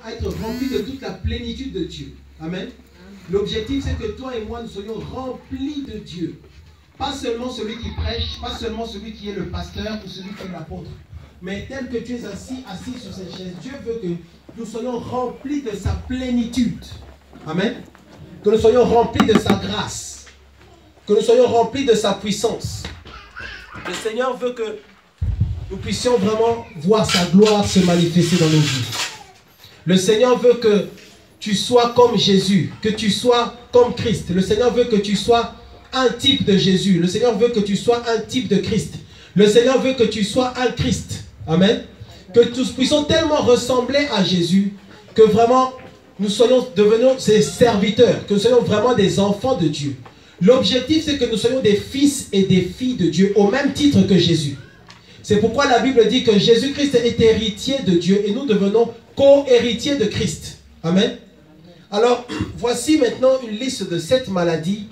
à être remplis de toute la plénitude de Dieu. Amen. L'objectif, c'est que toi et moi, nous soyons remplis de Dieu. Pas seulement celui qui prêche, pas seulement celui qui est le pasteur ou celui qui est l'apôtre. Mais tel que tu es assis sur cette chaise, Dieu veut que nous soyons remplis de sa plénitude. Amen. Que nous soyons remplis de sa grâce. Que nous soyons remplis de sa puissance. Le Seigneur veut que nous puissions vraiment voir sa gloire se manifester dans nos vies. Le Seigneur veut que tu sois comme Jésus, que tu sois comme Christ. Le Seigneur veut que tu sois un type de Jésus. Le Seigneur veut que tu sois un type de Christ. Le Seigneur veut que tu sois un Christ. Amen. Que nous puissions tellement ressembler à Jésus que vraiment nous soyons devenus ses serviteurs, que nous soyons vraiment des enfants de Dieu. L'objectif, c'est que nous soyons des fils et des filles de Dieu au même titre que Jésus. C'est pourquoi la Bible dit que Jésus-Christ est héritier de Dieu et nous devenons co-héritiers de Christ. Amen. Alors, voici maintenant une liste de 7 maladies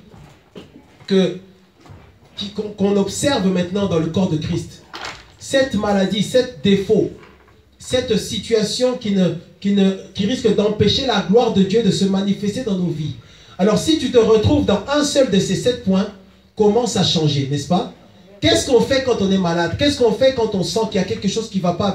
qu'on observe maintenant dans le corps de Christ. 7 maladies, 7 défauts, 7 situations qui risquent d'empêcher la gloire de Dieu de se manifester dans nos vies. Alors, si tu te retrouves dans un seul de ces 7 points, commence à changer, n'est-ce pas? Qu'est-ce qu'on fait quand on est malade? Qu'est-ce qu'on fait quand on sent qu'il y a quelque chose qui ne va pas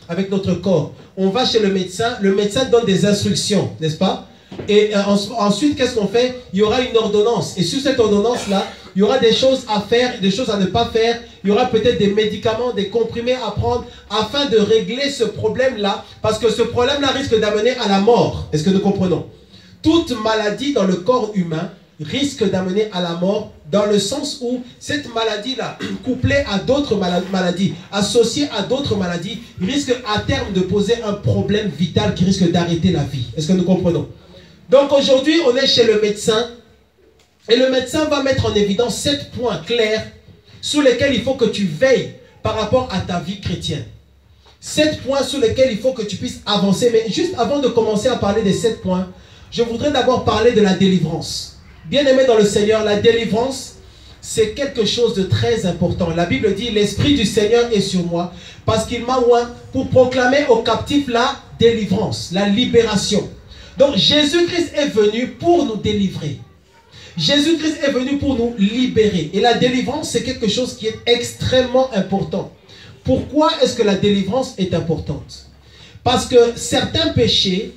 avec notre corps? On va chez le médecin donne des instructions, n'est-ce pas? Et ensuite, qu'est-ce qu'on fait? Il y aura une ordonnance. Et sur cette ordonnance-là, il y aura des choses à faire, des choses à ne pas faire. Il y aura peut-être des médicaments, des comprimés à prendre afin de régler ce problème-là. Parce que ce problème-là risque d'amener à la mort. Est-ce que nous comprenons? Toute maladie dans le corps humain risque d'amener à la mort, dans le sens où cette maladie-là, couplée à d'autres maladies, associée à d'autres maladies, risque à terme de poser un problème vital qui risque d'arrêter la vie. Est-ce que nous comprenons? Donc aujourd'hui, on est chez le médecin et le médecin va mettre en évidence 7 points clairs sur lesquels il faut que tu veilles par rapport à ta vie chrétienne. 7 points sur lesquels il faut que tu puisses avancer. Mais juste avant de commencer à parler des 7 points, je voudrais d'abord parler de la délivrance. Bien-aimé dans le Seigneur, la délivrance, c'est quelque chose de très important. La Bible dit, l'Esprit du Seigneur est sur moi parce qu'il m'a oint pour proclamer aux captifs la délivrance, la libération. Donc Jésus-Christ est venu pour nous délivrer. Jésus-Christ est venu pour nous libérer. Et la délivrance, c'est quelque chose qui est extrêmement important. Pourquoi est-ce que la délivrance est importante? Parce que certains péchés,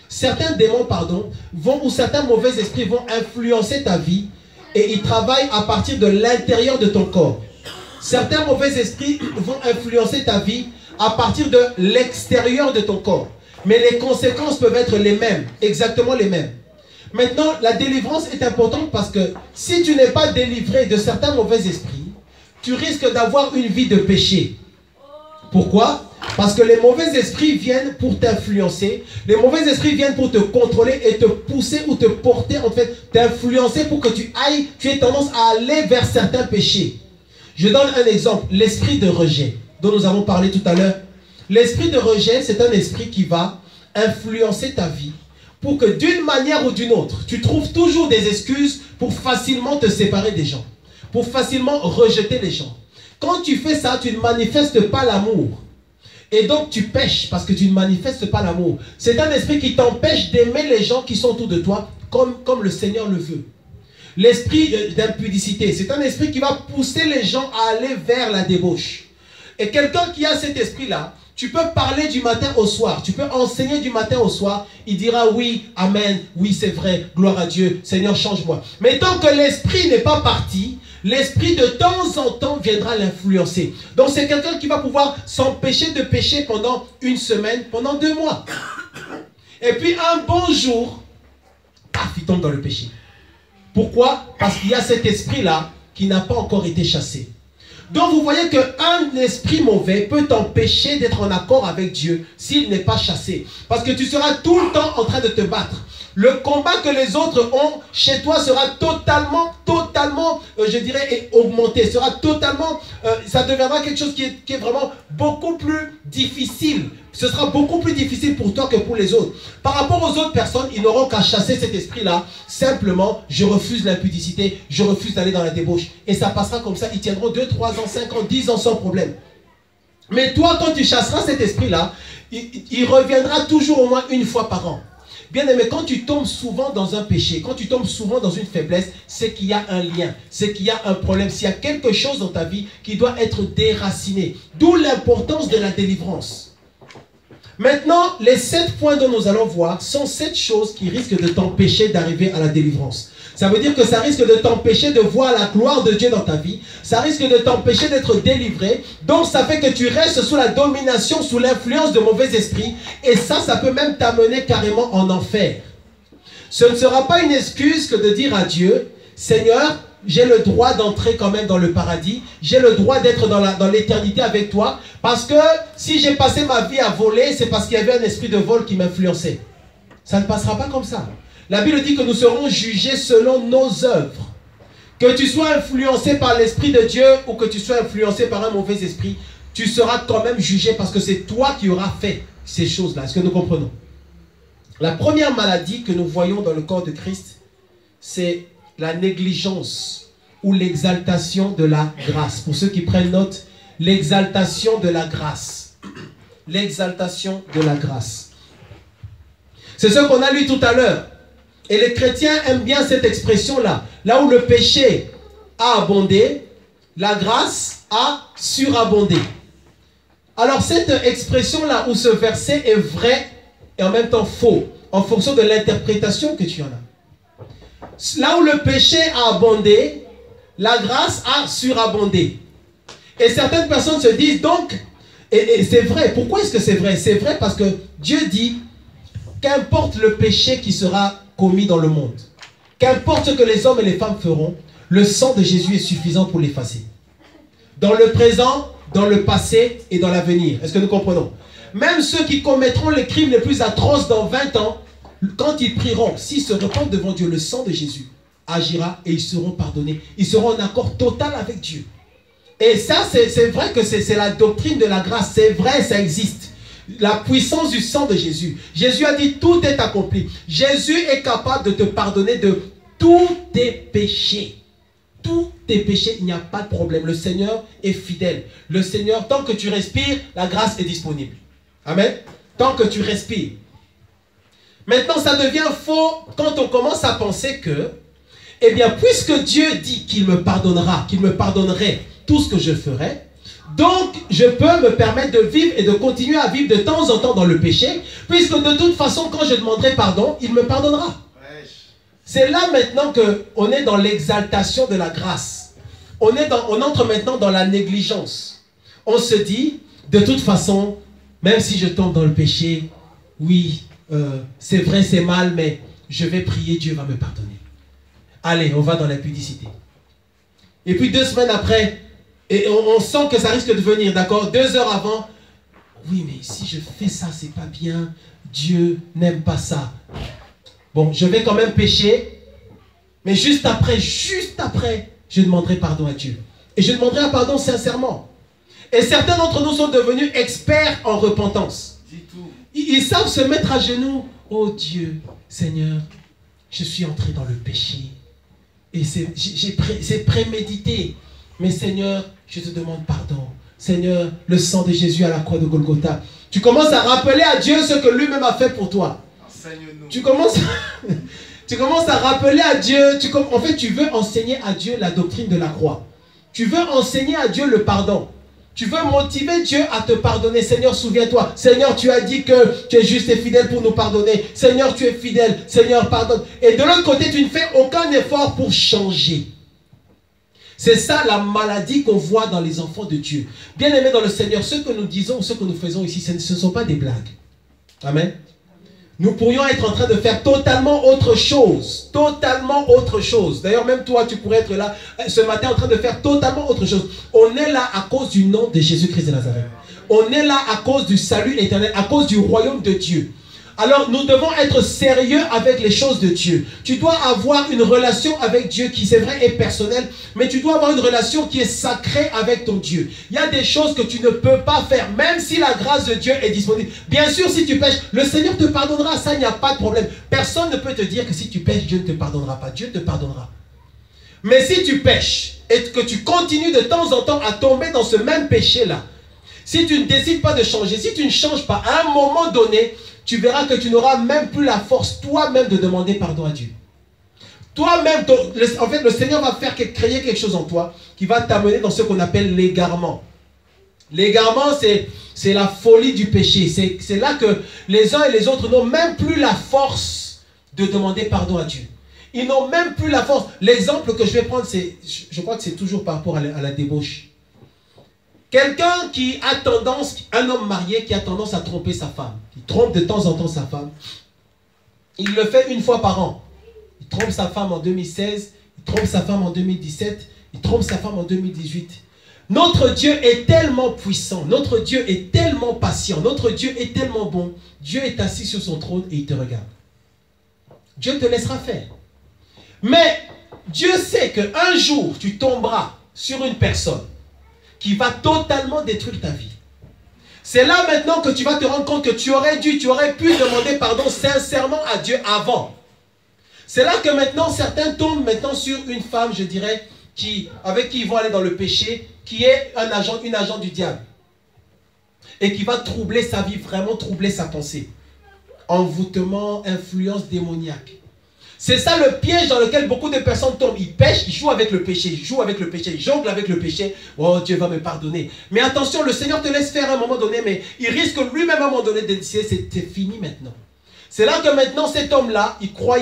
certains démons, ou certains mauvais esprits vont influencer ta vie et ils travaillent à partir de l'intérieur de ton corps. Certains mauvais esprits vont influencer ta vie à partir de l'extérieur de ton corps. Mais les conséquences peuvent être les mêmes, exactement les mêmes. Maintenant, la délivrance est importante parce que si tu n'es pas délivré de certains mauvais esprits, tu risques d'avoir une vie de péché. Pourquoi? Parce que les mauvais esprits viennent pour t'influencer. Les mauvais esprits viennent pour te contrôler et te pousser ou te porter, en fait, t'influencer pour que tu aies tendance à aller vers certains péchés. Je donne un exemple, l'esprit de rejet, dont nous avons parlé tout à l'heure. L'esprit de rejet, c'est un esprit qui va influencer ta vie pour que d'une manière ou d'une autre, tu trouves toujours des excuses pour facilement te séparer des gens, pour facilement rejeter les gens. Quand tu fais ça, tu ne manifestes pas l'amour. Et donc tu pèches parce que tu ne manifestes pas l'amour. C'est un esprit qui t'empêche d'aimer les gens qui sont autour de toi comme le Seigneur le veut. L'esprit d'impudicité, c'est un esprit qui va pousser les gens à aller vers la débauche. Et quelqu'un qui a cet esprit-là, tu peux parler du matin au soir, tu peux enseigner du matin au soir, il dira oui, amen, oui c'est vrai, gloire à Dieu, Seigneur change-moi. Mais tant que l'esprit n'est pas parti, l'esprit de temps en temps viendra l'influencer. Donc c'est quelqu'un qui va pouvoir s'empêcher de pécher pendant une semaine, pendant 2 mois. Et puis un bon jour, paf, il tombe dans le péché. Pourquoi? Parce qu'il y a cet esprit-là qui n'a pas encore été chassé. Donc vous voyez qu'un esprit mauvais peut t'empêcher d'être en accord avec Dieu s'il n'est pas chassé. Parce que tu seras tout le temps en train de te battre. Le combat que les autres ont chez toi sera totalement, je dirais, augmenté. Sera totalement, ça deviendra quelque chose qui est vraiment beaucoup plus difficile. Ce sera beaucoup plus difficile pour toi que pour les autres. Par rapport aux autres personnes, ils n'auront qu'à chasser cet esprit-là. Simplement, je refuse l'impudicité, je refuse d'aller dans la débauche. Et ça passera comme ça. Ils tiendront 2, 3 ans, 5 ans, 10 ans sans problème. Mais toi, quand tu chasseras cet esprit-là, il reviendra toujours au moins une fois par an. Bien aimé, quand tu tombes souvent dans un péché, quand tu tombes souvent dans une faiblesse, c'est qu'il y a un lien, c'est qu'il y a un problème, s'il y a quelque chose dans ta vie qui doit être déraciné. D'où l'importance de la délivrance. Maintenant, les 7 points dont nous allons voir sont 7 choses qui risquent de t'empêcher d'arriver à la délivrance. Ça veut dire que ça risque de t'empêcher de voir la gloire de Dieu dans ta vie. Ça risque de t'empêcher d'être délivré. Donc ça fait que tu restes sous la domination, sous l'influence de mauvais esprits. Et ça peut même t'amener carrément en enfer. Ce ne sera pas une excuse que de dire à Dieu, Seigneur, j'ai le droit d'entrer quand même dans le paradis. J'ai le droit d'être dans l'éternité avec toi. Parce que si j'ai passé ma vie à voler, c'est parce qu'il y avait un esprit de vol qui m'influençait. Ça ne passera pas comme ça. La Bible dit que nous serons jugés selon nos œuvres. Que tu sois influencé par l'Esprit de Dieu ou que tu sois influencé par un mauvais esprit, tu seras quand même jugé parce que c'est toi qui auras fait ces choses-là. Est-ce que nous comprenons? La première maladie que nous voyons dans le corps de Christ, c'est la négligence ou l'exaltation de la grâce. Pour ceux qui prennent note, l'exaltation de la grâce. L'exaltation de la grâce. C'est ce qu'on a lu tout à l'heure. Et les chrétiens aiment bien cette expression-là. Là où le péché a abondé, la grâce a surabondé. Alors cette expression-là, ou ce verset est vrai et en même temps faux, en fonction de l'interprétation que tu en as. Là où le péché a abondé, la grâce a surabondé. Et certaines personnes se disent donc, et c'est vrai, pourquoi est-ce que c'est vrai? C'est vrai parce que Dieu dit, qu'importe le péché qui sera commis dans le monde, qu'importe ce que les hommes et les femmes feront, le sang de Jésus est suffisant pour l'effacer. Dans le présent, dans le passé et dans l'avenir. Est-ce que nous comprenons? Même ceux qui commettront les crimes les plus atroces dans 20 ans, quand ils prieront, s'ils se repentent devant Dieu, le sang de Jésus agira et ils seront pardonnés. Ils seront en accord total avec Dieu. Et ça, c'est vrai que c'est la doctrine de la grâce. C'est vrai, ça existe. La puissance du sang de Jésus. Jésus a dit, tout est accompli. Jésus est capable de te pardonner de tous tes péchés. Tous tes péchés, il n'y a pas de problème. Le Seigneur est fidèle. Le Seigneur, tant que tu respires, la grâce est disponible. Amen. Tant que tu respires. Maintenant, ça devient faux quand on commence à penser que, eh bien, puisque Dieu dit qu'il me pardonnera, qu'il me pardonnerait tout ce que je ferai, donc, je peux me permettre de vivre et de continuer à vivre de temps en temps dans le péché, puisque de toute façon, quand je demanderai pardon, il me pardonnera. C'est là maintenant qu'on est dans l'exaltation de la grâce. On entre maintenant dans la négligence. On se dit, de toute façon, même si je tombe dans le péché, oui, c'est vrai, c'est mal, mais je vais prier, Dieu va me pardonner. Allez, on va dans l'impudicité. Et puis 2 semaines après, et on sent que ça risque de venir, d'accord? 2 heures avant, oui, mais si je fais ça, c'est pas bien. Dieu n'aime pas ça. Bon, je vais quand même pécher, mais juste après, je demanderai pardon à Dieu. Et je demanderai pardon sincèrement. Et certains d'entre nous sont devenus experts en repentance. Ils savent se mettre à genoux. Oh Dieu, Seigneur, je suis entré dans le péché. Et c'est prémédité. Mais Seigneur, je te demande pardon. Seigneur, le sang de Jésus à la croix de Golgotha. Tu commences à rappeler à Dieu ce que lui-même a fait pour toi. Tu commences à rappeler à Dieu. En fait, tu veux enseigner à Dieu la doctrine de la croix. Tu veux enseigner à Dieu le pardon. Tu veux motiver Dieu à te pardonner. Seigneur, souviens-toi. Seigneur, tu as dit que tu es juste et fidèle pour nous pardonner. Seigneur, tu es fidèle. Seigneur, pardonne. Et de l'autre côté, tu ne fais aucun effort pour changer. C'est ça la maladie qu'on voit dans les enfants de Dieu. Bien aimés dans le Seigneur, ce que nous disons, ce que nous faisons ici, ce ne sont pas des blagues. Amen. Nous pourrions être en train de faire totalement autre chose. Totalement autre chose. D'ailleurs, même toi, tu pourrais être là ce matin en train de faire totalement autre chose. On est là à cause du nom de Jésus-Christ de Nazareth. On est là à cause du salut éternel, à cause du royaume de Dieu. Alors, nous devons être sérieux avec les choses de Dieu. Tu dois avoir une relation avec Dieu qui, c'est vrai, est personnelle, mais tu dois avoir une relation qui est sacrée avec ton Dieu. Il y a des choses que tu ne peux pas faire, même si la grâce de Dieu est disponible. Bien sûr, si tu pêches, le Seigneur te pardonnera, ça, il n'y a pas de problème. Personne ne peut te dire que si tu pêches, Dieu ne te pardonnera pas. Dieu te pardonnera. Mais si tu pêches et que tu continues de temps en temps à tomber dans ce même péché-là, Si tu ne décides pas de changer, si tu ne changes pas, à un moment donné, tu verras que tu n'auras même plus la force toi-même de demander pardon à Dieu. Toi-même, en fait, le Seigneur va créer quelque chose en toi qui va t'amener dans ce qu'on appelle l'égarement. L'égarement, c'est la folie du péché. C'est là que les uns et les autres n'ont même plus la force de demander pardon à Dieu. Ils n'ont même plus la force. L'exemple que je vais prendre, je crois que c'est toujours par rapport à la débauche. Quelqu'un qui a tendance, un homme marié qui a tendance à tromper sa femme, il trompe de temps en temps sa femme, il le fait une fois par an. Il trompe sa femme en 2016, il trompe sa femme en 2017, il trompe sa femme en 2018. Notre Dieu est tellement puissant, notre Dieu est tellement patient, notre Dieu est tellement bon. Dieu est assis sur son trône et il te regarde. Dieu te laissera faire. Mais Dieu sait qu'un jour, tu tomberas sur une personne qui va totalement détruire ta vie. C'est là maintenant que tu vas te rendre compte que tu aurais pu demander pardon sincèrement à Dieu avant. C'est là que maintenant certains tombent maintenant sur une femme, je dirais, avec qui ils vont aller dans le péché, qui est une agent du diable. Et qui va troubler sa vie, vraiment troubler sa pensée. Envoûtement, influence démoniaque. C'est ça le piège dans lequel beaucoup de personnes tombent. Ils pêchent, ils jouent avec le péché, ils jonglent avec le péché. Oh, Dieu va me pardonner. Mais attention, le Seigneur te laisse faire à un moment donné, mais il risque lui-même à un moment donné de dire, c'est fini maintenant. C'est là que maintenant cet homme-là, il croit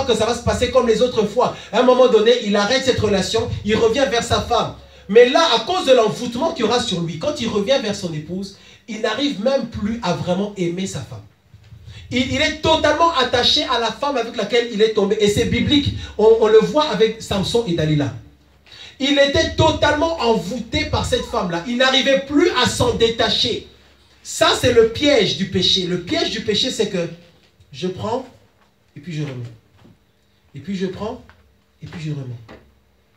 que ça va se passer comme les autres fois. À un moment donné, il arrête cette relation, il revient vers sa femme. Mais là, à cause de l'envoûtement qu'il y aura sur lui, quand il revient vers son épouse, il n'arrive même plus à vraiment aimer sa femme. Il est totalement attaché à la femme avec laquelle il est tombé. Et c'est biblique. On le voit avec Samson et Dalila. Il était totalement envoûté par cette femme-là. Il n'arrivait plus à s'en détacher. Ça, c'est le piège du péché. Le piège du péché, c'est que je prends et puis je remets. Et puis je prends et puis je remets.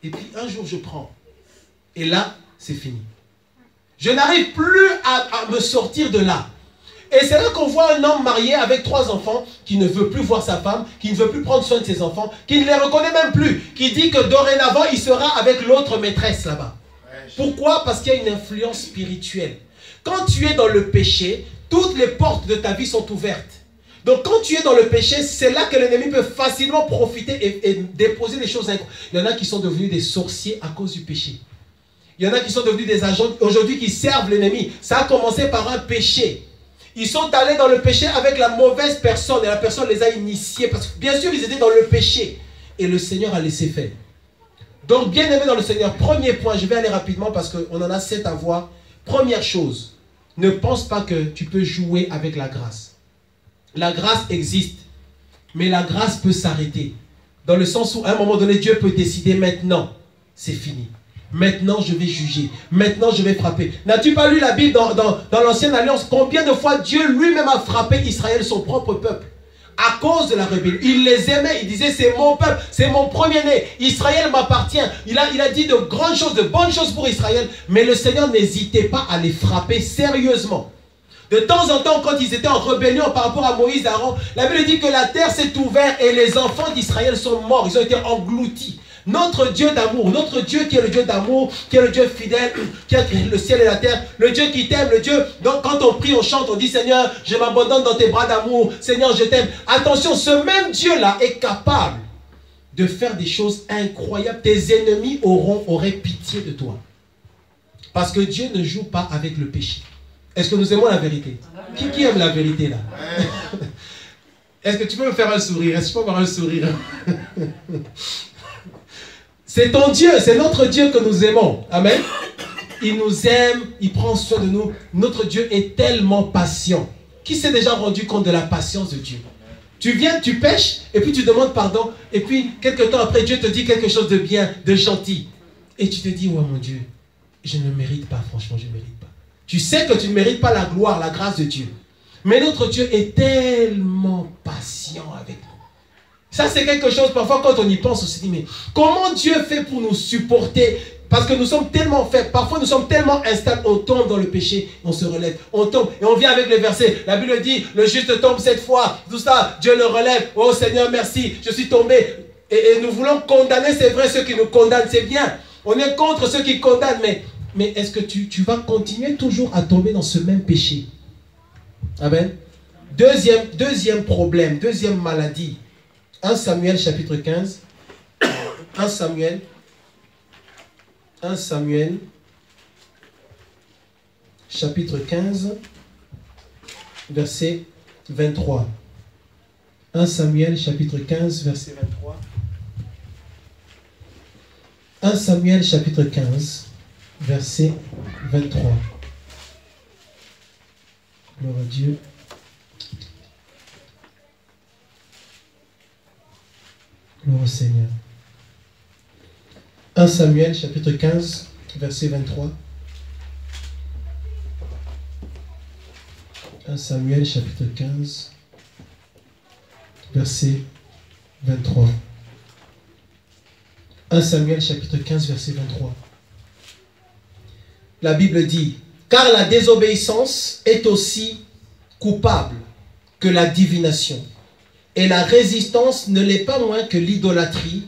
Et puis un jour, je prends. Et là, c'est fini. Je n'arrive plus à me sortir de là. Et c'est là qu'on voit un homme marié avec 3 enfants qui ne veut plus voir sa femme, qui ne veut plus prendre soin de ses enfants, qui ne les reconnaît même plus, qui dit que dorénavant, il sera avec l'autre maîtresse là-bas. Pourquoi? Parce qu'il y a une influence spirituelle. Quand tu es dans le péché, toutes les portes de ta vie sont ouvertes. Donc quand tu es dans le péché, c'est là que l'ennemi peut facilement profiter et déposer des choses incroyables. Il y en a qui sont devenus des sorciers à cause du péché. Il y en a qui sont devenus des agents aujourd'hui qui servent l'ennemi. Ça a commencé par un péché. Ils sont allés dans le péché avec la mauvaise personne et la personne les a initiés. Parce que bien sûr, ils étaient dans le péché. Et le Seigneur a laissé faire. Donc, bien aimé dans le Seigneur, premier point, je vais aller rapidement parce qu'on en a 7 à voir. Première chose, ne pense pas que tu peux jouer avec la grâce. La grâce existe, mais la grâce peut s'arrêter. Dans le sens où, à un moment donné, Dieu peut décider maintenant, c'est fini. Maintenant, je vais juger. Maintenant, je vais frapper. N'as-tu pas lu la Bible dans l'Ancienne Alliance? Combien de fois Dieu lui-même a frappé Israël, son propre peuple, à cause de la rébellion? Il les aimait. Il disait, c'est mon peuple, c'est mon premier-né. Israël m'appartient. Il a dit de grandes choses, de bonnes choses pour Israël. Mais le Seigneur n'hésitait pas à les frapper sérieusement. De temps en temps, quand ils étaient en rébellion par rapport à Moïse et Aaron, la Bible dit que la terre s'est ouverte et les enfants d'Israël sont morts. Ils ont été engloutis. Notre Dieu d'amour, notre Dieu qui est le Dieu d'amour, qui est le Dieu fidèle, qui a créé le ciel et la terre, le Dieu qui t'aime, le Dieu. Donc quand on prie, on chante, on dit Seigneur, je m'abandonne dans tes bras d'amour, Seigneur, je t'aime. Attention, ce même Dieu-là est capable de faire des choses incroyables. Tes ennemis auraient pitié de toi. Parce que Dieu ne joue pas avec le péché. Est-ce que nous aimons la vérité? Qui aime la vérité là? Est-ce que tu peux me faire un sourire? Est-ce que je peux avoir un sourire? C'est ton Dieu, c'est notre Dieu que nous aimons. Amen. Il nous aime, il prend soin de nous. Notre Dieu est tellement patient. Qui s'est déjà rendu compte de la patience de Dieu? Tu viens, tu pêches, et puis tu demandes pardon, et puis quelques temps après, Dieu te dit quelque chose de bien, de gentil. Et tu te dis, oh mon Dieu, je ne mérite pas, franchement, je ne mérite pas. Tu sais que tu ne mérites pas la gloire, la grâce de Dieu. Mais notre Dieu est tellement patient avec nous. Ça, c'est quelque chose, parfois, quand on y pense, on se dit, mais comment Dieu fait pour nous supporter? Parce que nous sommes tellement faibles, parfois nous sommes tellement instables, on tombe dans le péché, on se relève, on tombe, et on vient avec les versets. La Bible dit, le juste tombe 7 fois, tout ça, Dieu le relève. Oh Seigneur, merci, je suis tombé. Et nous voulons condamner, c'est vrai, ceux qui nous condamnent, c'est bien. On est contre ceux qui condamnent, mais Mais est-ce que tu vas continuer toujours à tomber dans ce même péché? Amen. Deuxième problème, deuxième maladie. 1 Samuel chapitre 15. 1 Samuel chapitre 15, verset 23. 1 Samuel chapitre 15, verset 23. 1 Samuel chapitre 15, verset 23. Gloire à Dieu. Gloire au Seigneur. 1 Samuel chapitre 15, verset 23. 1 Samuel chapitre 15, verset 23. 1 Samuel chapitre 15, verset 23. La Bible dit, « Car la désobéissance est aussi coupable que la divination, et la résistance ne l'est pas moins que l'idolâtrie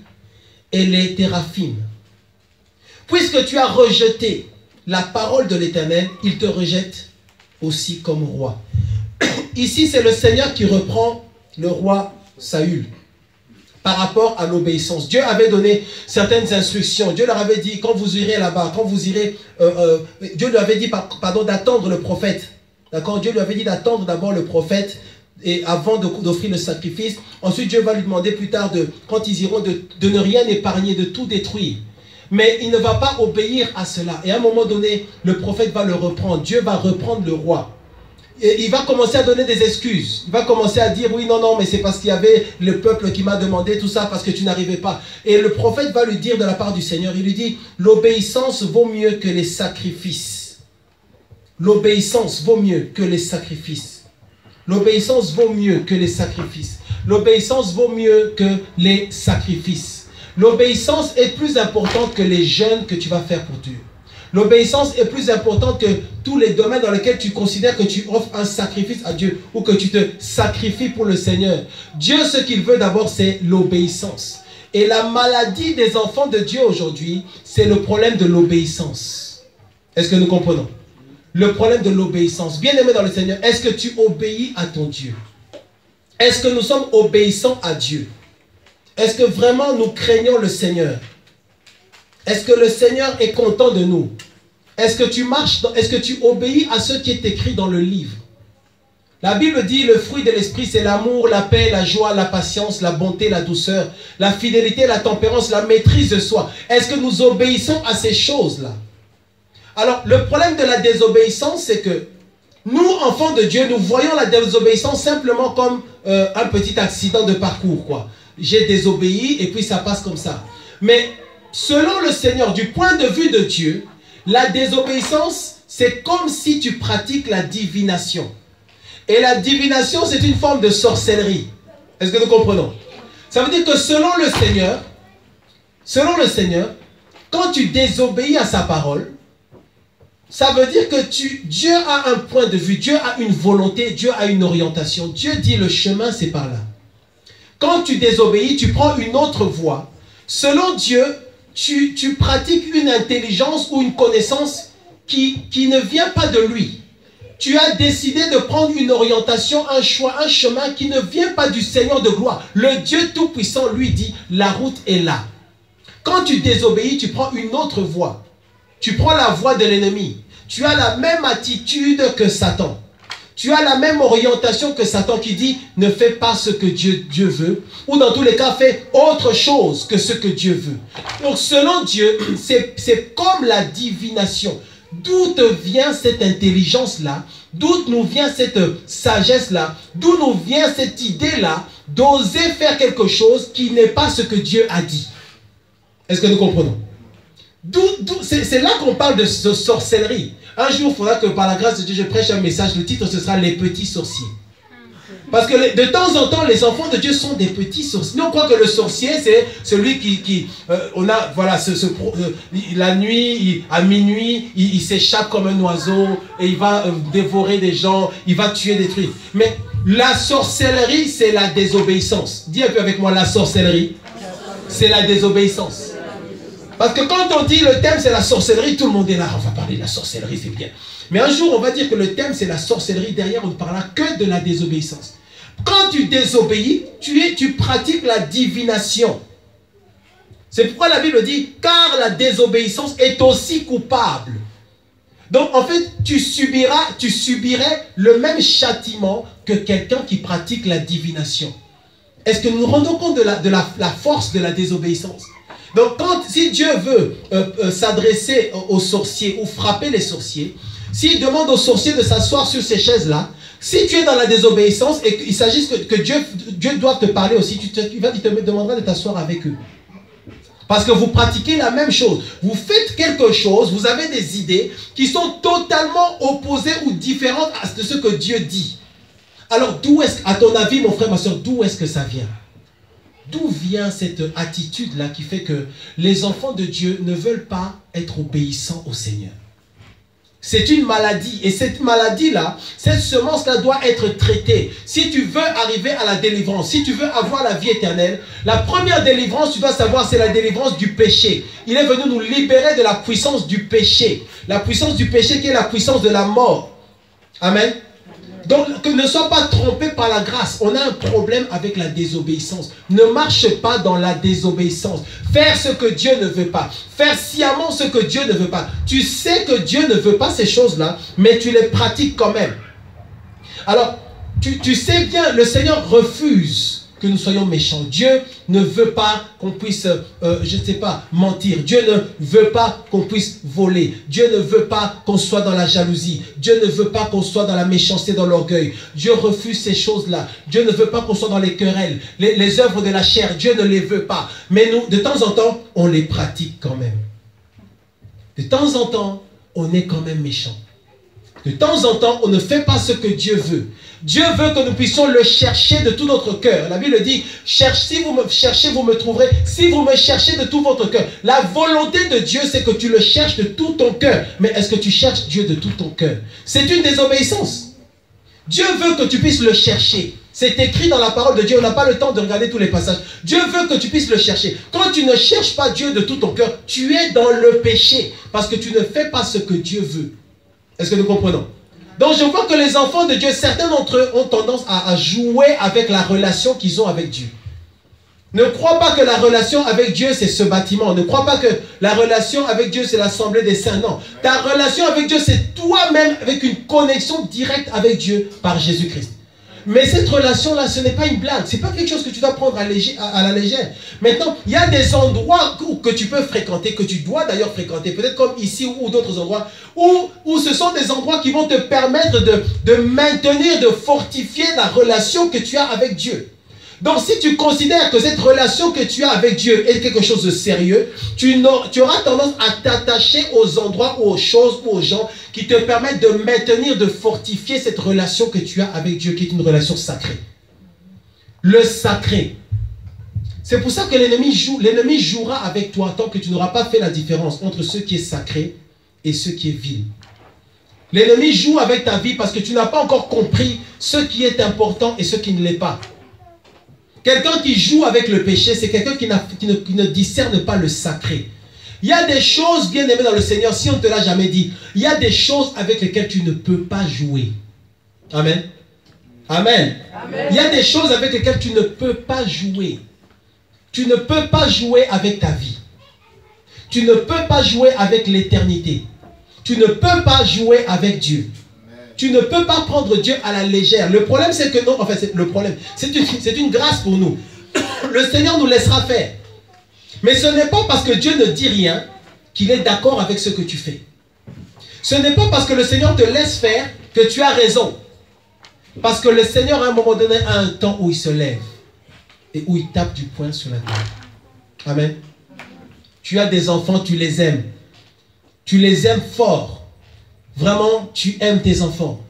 et les théraphim. Puisque tu as rejeté la parole de l'Éternel, il te rejette aussi comme roi. » Ici, c'est le Seigneur qui reprend le roi Saül par rapport à l'obéissance. Dieu avait donné certaines instructions. Dieu leur avait dit, quand vous irez là-bas, quand vous irez... Dieu lui avait dit, pardon, d'attendre le prophète. D'accord? Dieu lui avait dit d'attendre d'abord le prophète et avant d'offrir le sacrifice. Ensuite, Dieu va lui demander plus tard, quand ils iront, de ne rien épargner, de tout détruire. Mais il ne va pas obéir à cela. Et à un moment donné, le prophète va le reprendre. Dieu va reprendre le roi. Et il va commencer à donner des excuses. Il va commencer à dire, oui, non, mais c'est parce qu'il y avait le peuple qui m'a demandé tout ça, parce que tu n'arrivais pas. Et le prophète va lui dire de la part du Seigneur, il lui dit, l'obéissance vaut mieux que les sacrifices. L'obéissance vaut mieux que les sacrifices. L'obéissance vaut mieux que les sacrifices. L'obéissance vaut mieux que les sacrifices. L'obéissance est plus importante que les jeûnes que tu vas faire pour Dieu. L'obéissance est plus importante que tous les domaines dans lesquels tu considères que tu offres un sacrifice à Dieu ou que tu te sacrifies pour le Seigneur. Dieu, ce qu'il veut d'abord, c'est l'obéissance. Et la maladie des enfants de Dieu aujourd'hui, c'est le problème de l'obéissance. Est-ce que nous comprenons? Le problème de l'obéissance. Bien-aimé dans le Seigneur, est-ce que tu obéis à ton Dieu? Est-ce que nous sommes obéissants à Dieu? Est-ce que vraiment nous craignons le Seigneur? Est-ce que le Seigneur est content de nous? Est-ce que tu marches, est-ce que tu obéis à ce qui est écrit dans le livre? La Bible dit, le fruit de l'esprit, c'est l'amour, la paix, la joie, la patience, la bonté, la douceur, la fidélité, la tempérance, la maîtrise de soi. Est-ce que nous obéissons à ces choses-là? Alors, le problème de la désobéissance, c'est que nous, enfants de Dieu, nous voyons la désobéissance simplement comme un petit accident de parcours, quoi. J'ai désobéi et puis ça passe comme ça. Mais selon le Seigneur, du point de vue de Dieu, la désobéissance, c'est comme si tu pratiques la divination. Et la divination, c'est une forme de sorcellerie. Est-ce que nous comprenons? Ça veut dire que selon le Seigneur, quand tu désobéis à sa parole, ça veut dire que Dieu a un point de vue, Dieu a une volonté, Dieu a une orientation. Dieu dit le chemin, c'est par là. Quand tu désobéis, tu prends une autre voie. Selon Dieu, tu pratiques une intelligence ou une connaissance qui ne vient pas de lui. Tu as décidé de prendre une orientation, un choix, un chemin qui ne vient pas du Seigneur de gloire. Le Dieu Tout-Puissant lui dit, la route est là. Quand tu désobéis, tu prends une autre voie. Tu prends la voie de l'ennemi. Tu as la même attitude que Satan. Tu as la même orientation que Satan qui dit ne fais pas ce que Dieu veut, ou dans tous les cas fais autre chose que ce que Dieu veut. Donc selon Dieu, c'est comme la divination. D'où te vient cette intelligence-là? D'où nous vient cette sagesse-là? D'où nous vient cette idée-là d'oser faire quelque chose qui n'est pas ce que Dieu a dit? Est-ce que nous comprenons? C'est là qu'on parle de sorcellerie. Un jour, il faudra que par la grâce de Dieu, je prêche un message. Le titre, ce sera « Les petits sorciers ». Parce que de temps en temps, les enfants de Dieu sont des petits sorciers. Nous, on croit que le sorcier, c'est celui la nuit, à minuit, il s'échappe comme un oiseau et il va dévorer des gens, il va tuer des trucs. Mais la sorcellerie, c'est la désobéissance. Dis un peu avec moi, la sorcellerie, c'est la désobéissance. Parce que quand on dit le thème c'est la sorcellerie, tout le monde est là, on va parler de la sorcellerie, c'est bien. Mais un jour on va dire que le thème c'est la sorcellerie, derrière on ne parlera que de la désobéissance. Quand tu désobéis, tu pratiques la divination. C'est pourquoi la Bible dit, car la désobéissance est aussi coupable. Donc en fait, tu subirais le même châtiment que quelqu'un qui pratique la divination. Est-ce que nous nous rendons compte de la force de la désobéissance? Donc si Dieu veut s'adresser aux sorciers ou frapper les sorciers, s'il demande aux sorciers de s'asseoir sur ces chaises-là, si tu es dans la désobéissance et qu'il s'agisse que Dieu doit te parler aussi, il te demandera de t'asseoir avec eux. Parce que vous pratiquez la même chose. Vous faites quelque chose, vous avez des idées qui sont totalement opposées ou différentes de ce que Dieu dit. Alors d'où est-ce, à ton avis, mon frère, ma soeur, d'où est-ce que ça vient? D'où vient cette attitude-là qui fait que les enfants de Dieu ne veulent pas être obéissants au Seigneur? C'est une maladie. Et cette maladie-là, cette semence-là doit être traitée. Si tu veux arriver à la délivrance, si tu veux avoir la vie éternelle, la première délivrance, tu dois savoir, c'est la délivrance du péché. Il est venu nous libérer de la puissance du péché. La puissance du péché qui est la puissance de la mort. Amen. Donc, que ne sois pas trompé par la grâce. On a un problème avec la désobéissance. Ne marche pas dans la désobéissance. Faire ce que Dieu ne veut pas. Faire sciemment ce que Dieu ne veut pas. Tu sais que Dieu ne veut pas ces choses-là, mais tu les pratiques quand même. Alors, tu sais bien, le Seigneur refuse que nous soyons méchants. Dieu ne veut pas qu'on puisse, je ne sais pas, mentir. Dieu ne veut pas qu'on puisse voler. Dieu ne veut pas qu'on soit dans la jalousie. Dieu ne veut pas qu'on soit dans la méchanceté, dans l'orgueil. Dieu refuse ces choses-là. Dieu ne veut pas qu'on soit dans les querelles. Les œuvres de la chair, Dieu ne les veut pas. Mais nous, de temps en temps, on les pratique quand même. De temps en temps, on est quand même méchant. De temps en temps, on ne fait pas ce que Dieu veut. Dieu veut que nous puissions le chercher de tout notre cœur. La Bible dit, si vous me cherchez, vous me trouverez. Si vous me cherchez de tout votre cœur. La volonté de Dieu, c'est que tu le cherches de tout ton cœur. Mais est-ce que tu cherches Dieu de tout ton cœur? C'est une désobéissance. Dieu veut que tu puisses le chercher. C'est écrit dans la parole de Dieu. On n'a pas le temps de regarder tous les passages. Dieu veut que tu puisses le chercher. Quand tu ne cherches pas Dieu de tout ton cœur, tu es dans le péché. Parce que tu ne fais pas ce que Dieu veut. Est-ce que nous comprenons? Donc je vois que les enfants de Dieu, certains d'entre eux ont tendance à jouer avec la relation qu'ils ont avec Dieu. Ne crois pas que la relation avec Dieu c'est ce bâtiment. Ne crois pas que la relation avec Dieu c'est l'assemblée des saints. Non. Ta relation avec Dieu c'est toi-même avec une connexion directe avec Dieu par Jésus-Christ. Mais cette relation-là, ce n'est pas une blague. Ce n'est pas quelque chose que tu dois prendre à la légère. Maintenant, il y a des endroits que tu peux fréquenter, que tu dois d'ailleurs fréquenter, peut-être comme ici ou d'autres endroits, où ce sont des endroits qui vont te permettre de maintenir, de fortifier la relation que tu as avec Dieu. Donc, si tu considères que cette relation que tu as avec Dieu est quelque chose de sérieux, tu auras tendance à t'attacher aux endroits ou aux choses ou aux gens qui te permettent de maintenir, de fortifier cette relation que tu as avec Dieu, qui est une relation sacrée. Le sacré. C'est pour ça que l'ennemi jouera avec toi tant que tu n'auras pas fait la différence entre ce qui est sacré et ce qui est vil. L'ennemi joue avec ta vie parce que tu n'as pas encore compris ce qui est important et ce qui ne l'est pas. Quelqu'un qui joue avec le péché, c'est quelqu'un qui ne discerne pas le sacré. Il y a des choses, bien aimées dans le Seigneur, si on ne te l'a jamais dit, il y a des choses avec lesquelles tu ne peux pas jouer. Amen. Amen. Amen. Il y a des choses avec lesquelles tu ne peux pas jouer. Tu ne peux pas jouer avec ta vie. Tu ne peux pas jouer avec l'éternité. Tu ne peux pas jouer avec Dieu. Tu ne peux pas prendre Dieu à la légère. Le problème, c'est que non, enfin, le problème, c'est une grâce pour nous. Le Seigneur nous laissera faire. Mais ce n'est pas parce que Dieu ne dit rien qu'il est d'accord avec ce que tu fais. Ce n'est pas parce que le Seigneur te laisse faire que tu as raison. Parce que le Seigneur, à un moment donné, a un temps où il se lève et où il tape du poing sur la table. Amen. Tu as des enfants, tu les aimes. Tu les aimes fort. Vraiment, tu aimes tes enfants.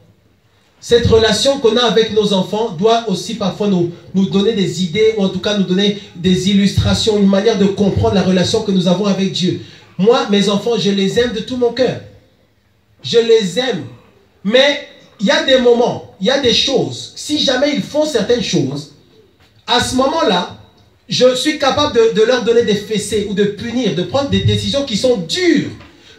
Cette relation qu'on a avec nos enfants doit aussi parfois nous donner des idées, ou en tout cas nous donner des illustrations, une manière de comprendre la relation que nous avons avec Dieu. Moi, mes enfants, je les aime de tout mon cœur. Je les aime. Mais il y a des moments, il y a des choses. Si jamais ils font certaines choses, à ce moment-là, Je suis capable de leur donner des fessées ou de punir, de prendre des décisions qui sont dures.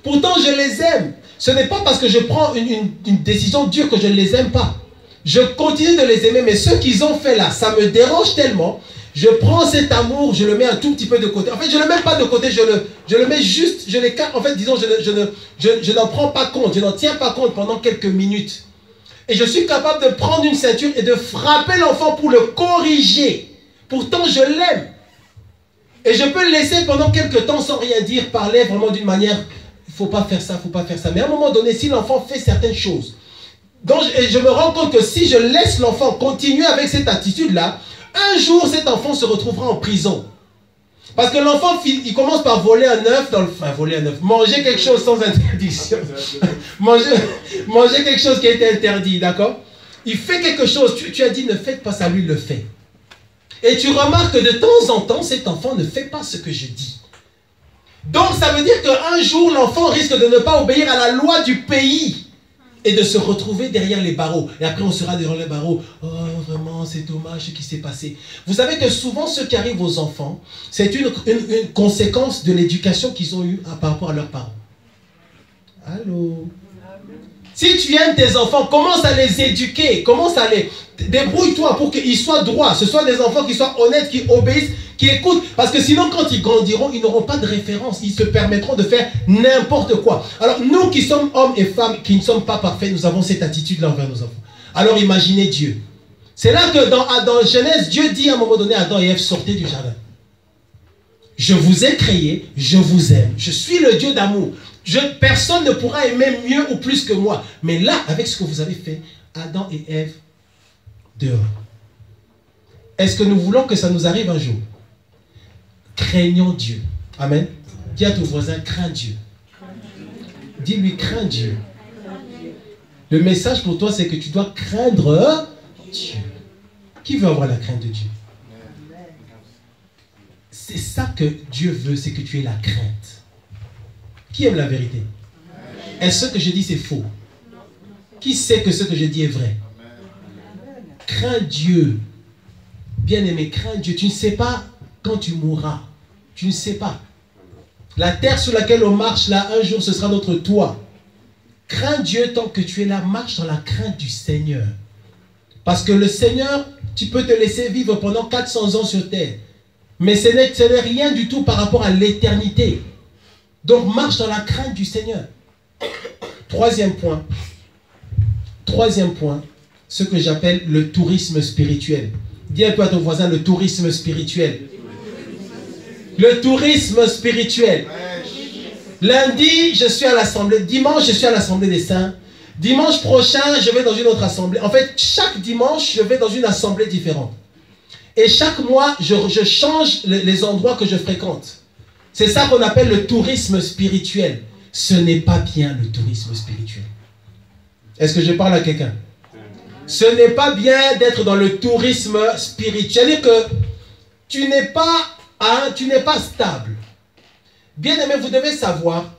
Pourtant, je les aime. Ce n'est pas parce que je prends une décision dure que je ne les aime pas. Je continue de les aimer, mais ce qu'ils ont fait là, ça me dérange tellement. Je prends cet amour, je le mets un tout petit peu de côté. En fait, je ne le mets pas de côté, je le mets juste, je l'écarte. En fait, disons, je n'en prends pas compte, je n'en tiens pas compte pendant quelques minutes. Et je suis capable de prendre une ceinture et de frapper l'enfant pour le corriger. Pourtant, je l'aime. Et je peux le laisser pendant quelques temps sans rien dire, parler vraiment d'une manière, il ne faut pas faire ça, il ne faut pas faire ça. Mais à un moment donné, si l'enfant fait certaines choses, donc, et je me rends compte que si je laisse l'enfant continuer avec cette attitude-là, un jour, cet enfant se retrouvera en prison. Parce que l'enfant, il commence par voler un œuf, manger quelque chose sans interdiction. manger quelque chose qui a été interdit, d'accord? Il fait quelque chose, tu as dit ne faites pas ça, lui il le fait. Et tu remarques que de temps en temps, cet enfant ne fait pas ce que je dis. Donc ça veut dire qu'un jour, l'enfant risque de ne pas obéir à la loi du pays. Et de se retrouver derrière les barreaux. Et après, on sera derrière les barreaux. Oh, vraiment, c'est dommage ce qui s'est passé. Vous savez que souvent, ce qui arrive aux enfants, c'est une conséquence de l'éducation qu'ils ont eue par rapport à leurs parents. Allô? Si tu aimes tes enfants, commence à les éduquer. Commence à les... Débrouille-toi pour qu'ils soient droits. Ce soient des enfants qui soient honnêtes, qui obéissent, qui écoutent. Parce que sinon, quand ils grandiront, ils n'auront pas de référence. Ils se permettront de faire n'importe quoi. Alors, nous qui sommes hommes et femmes, qui ne sommes pas parfaits, nous avons cette attitude-là envers nos enfants. Alors, imaginez Dieu. C'est là que dans Genèse, Dieu dit à un moment donné à Adam et Ève, sortez du jardin. Je vous ai créé, je vous aime. Je suis le Dieu d'amour. Personne ne pourra aimer mieux ou plus que moi. Mais là, avec ce que vous avez fait, Adam et Ève, dehors. Est-ce que nous voulons que ça nous arrive un jour? Craignons Dieu. Amen. Dis à ton voisin, crains Dieu. Dis-lui, crains Dieu. Le message pour toi, c'est que tu dois craindre Dieu. Qui veut avoir la crainte de Dieu? C'est ça que Dieu veut, c'est que tu aies la crainte. Qui aime la vérité? Est-ce que je dis c'est faux? Qui sait que ce que je dis est vrai? Crains Dieu. Bien-aimé, crains Dieu. Tu ne sais pas quand tu mourras. Tu ne sais pas. La terre sur laquelle on marche là, un jour, ce sera notre toit. Crains Dieu tant que tu es là. Marche dans la crainte du Seigneur. Parce que le Seigneur, tu peux te laisser vivre pendant 400 ans sur terre. Mais ce n'est rien du tout par rapport à l'éternité. Donc marche dans la crainte du Seigneur. Troisième point, ce que j'appelle le tourisme spirituel. Dis un peu à ton voisin, le tourisme spirituel. Le tourisme spirituel. Lundi, je suis à l'assemblée. Dimanche, je suis à l'assemblée des saints. Dimanche prochain, je vais dans une autre assemblée. En fait, chaque dimanche, je vais dans une assemblée différente. Et chaque mois, je change les endroits que je fréquente. C'est ça qu'on appelle le tourisme spirituel. Ce n'est pas bien le tourisme spirituel. Est-ce que je parle à quelqu'un? Ce n'est pas bien d'être dans le tourisme spirituel. C'est-à-dire que tu n'es pas stable. Bien aimé, vous devez savoir,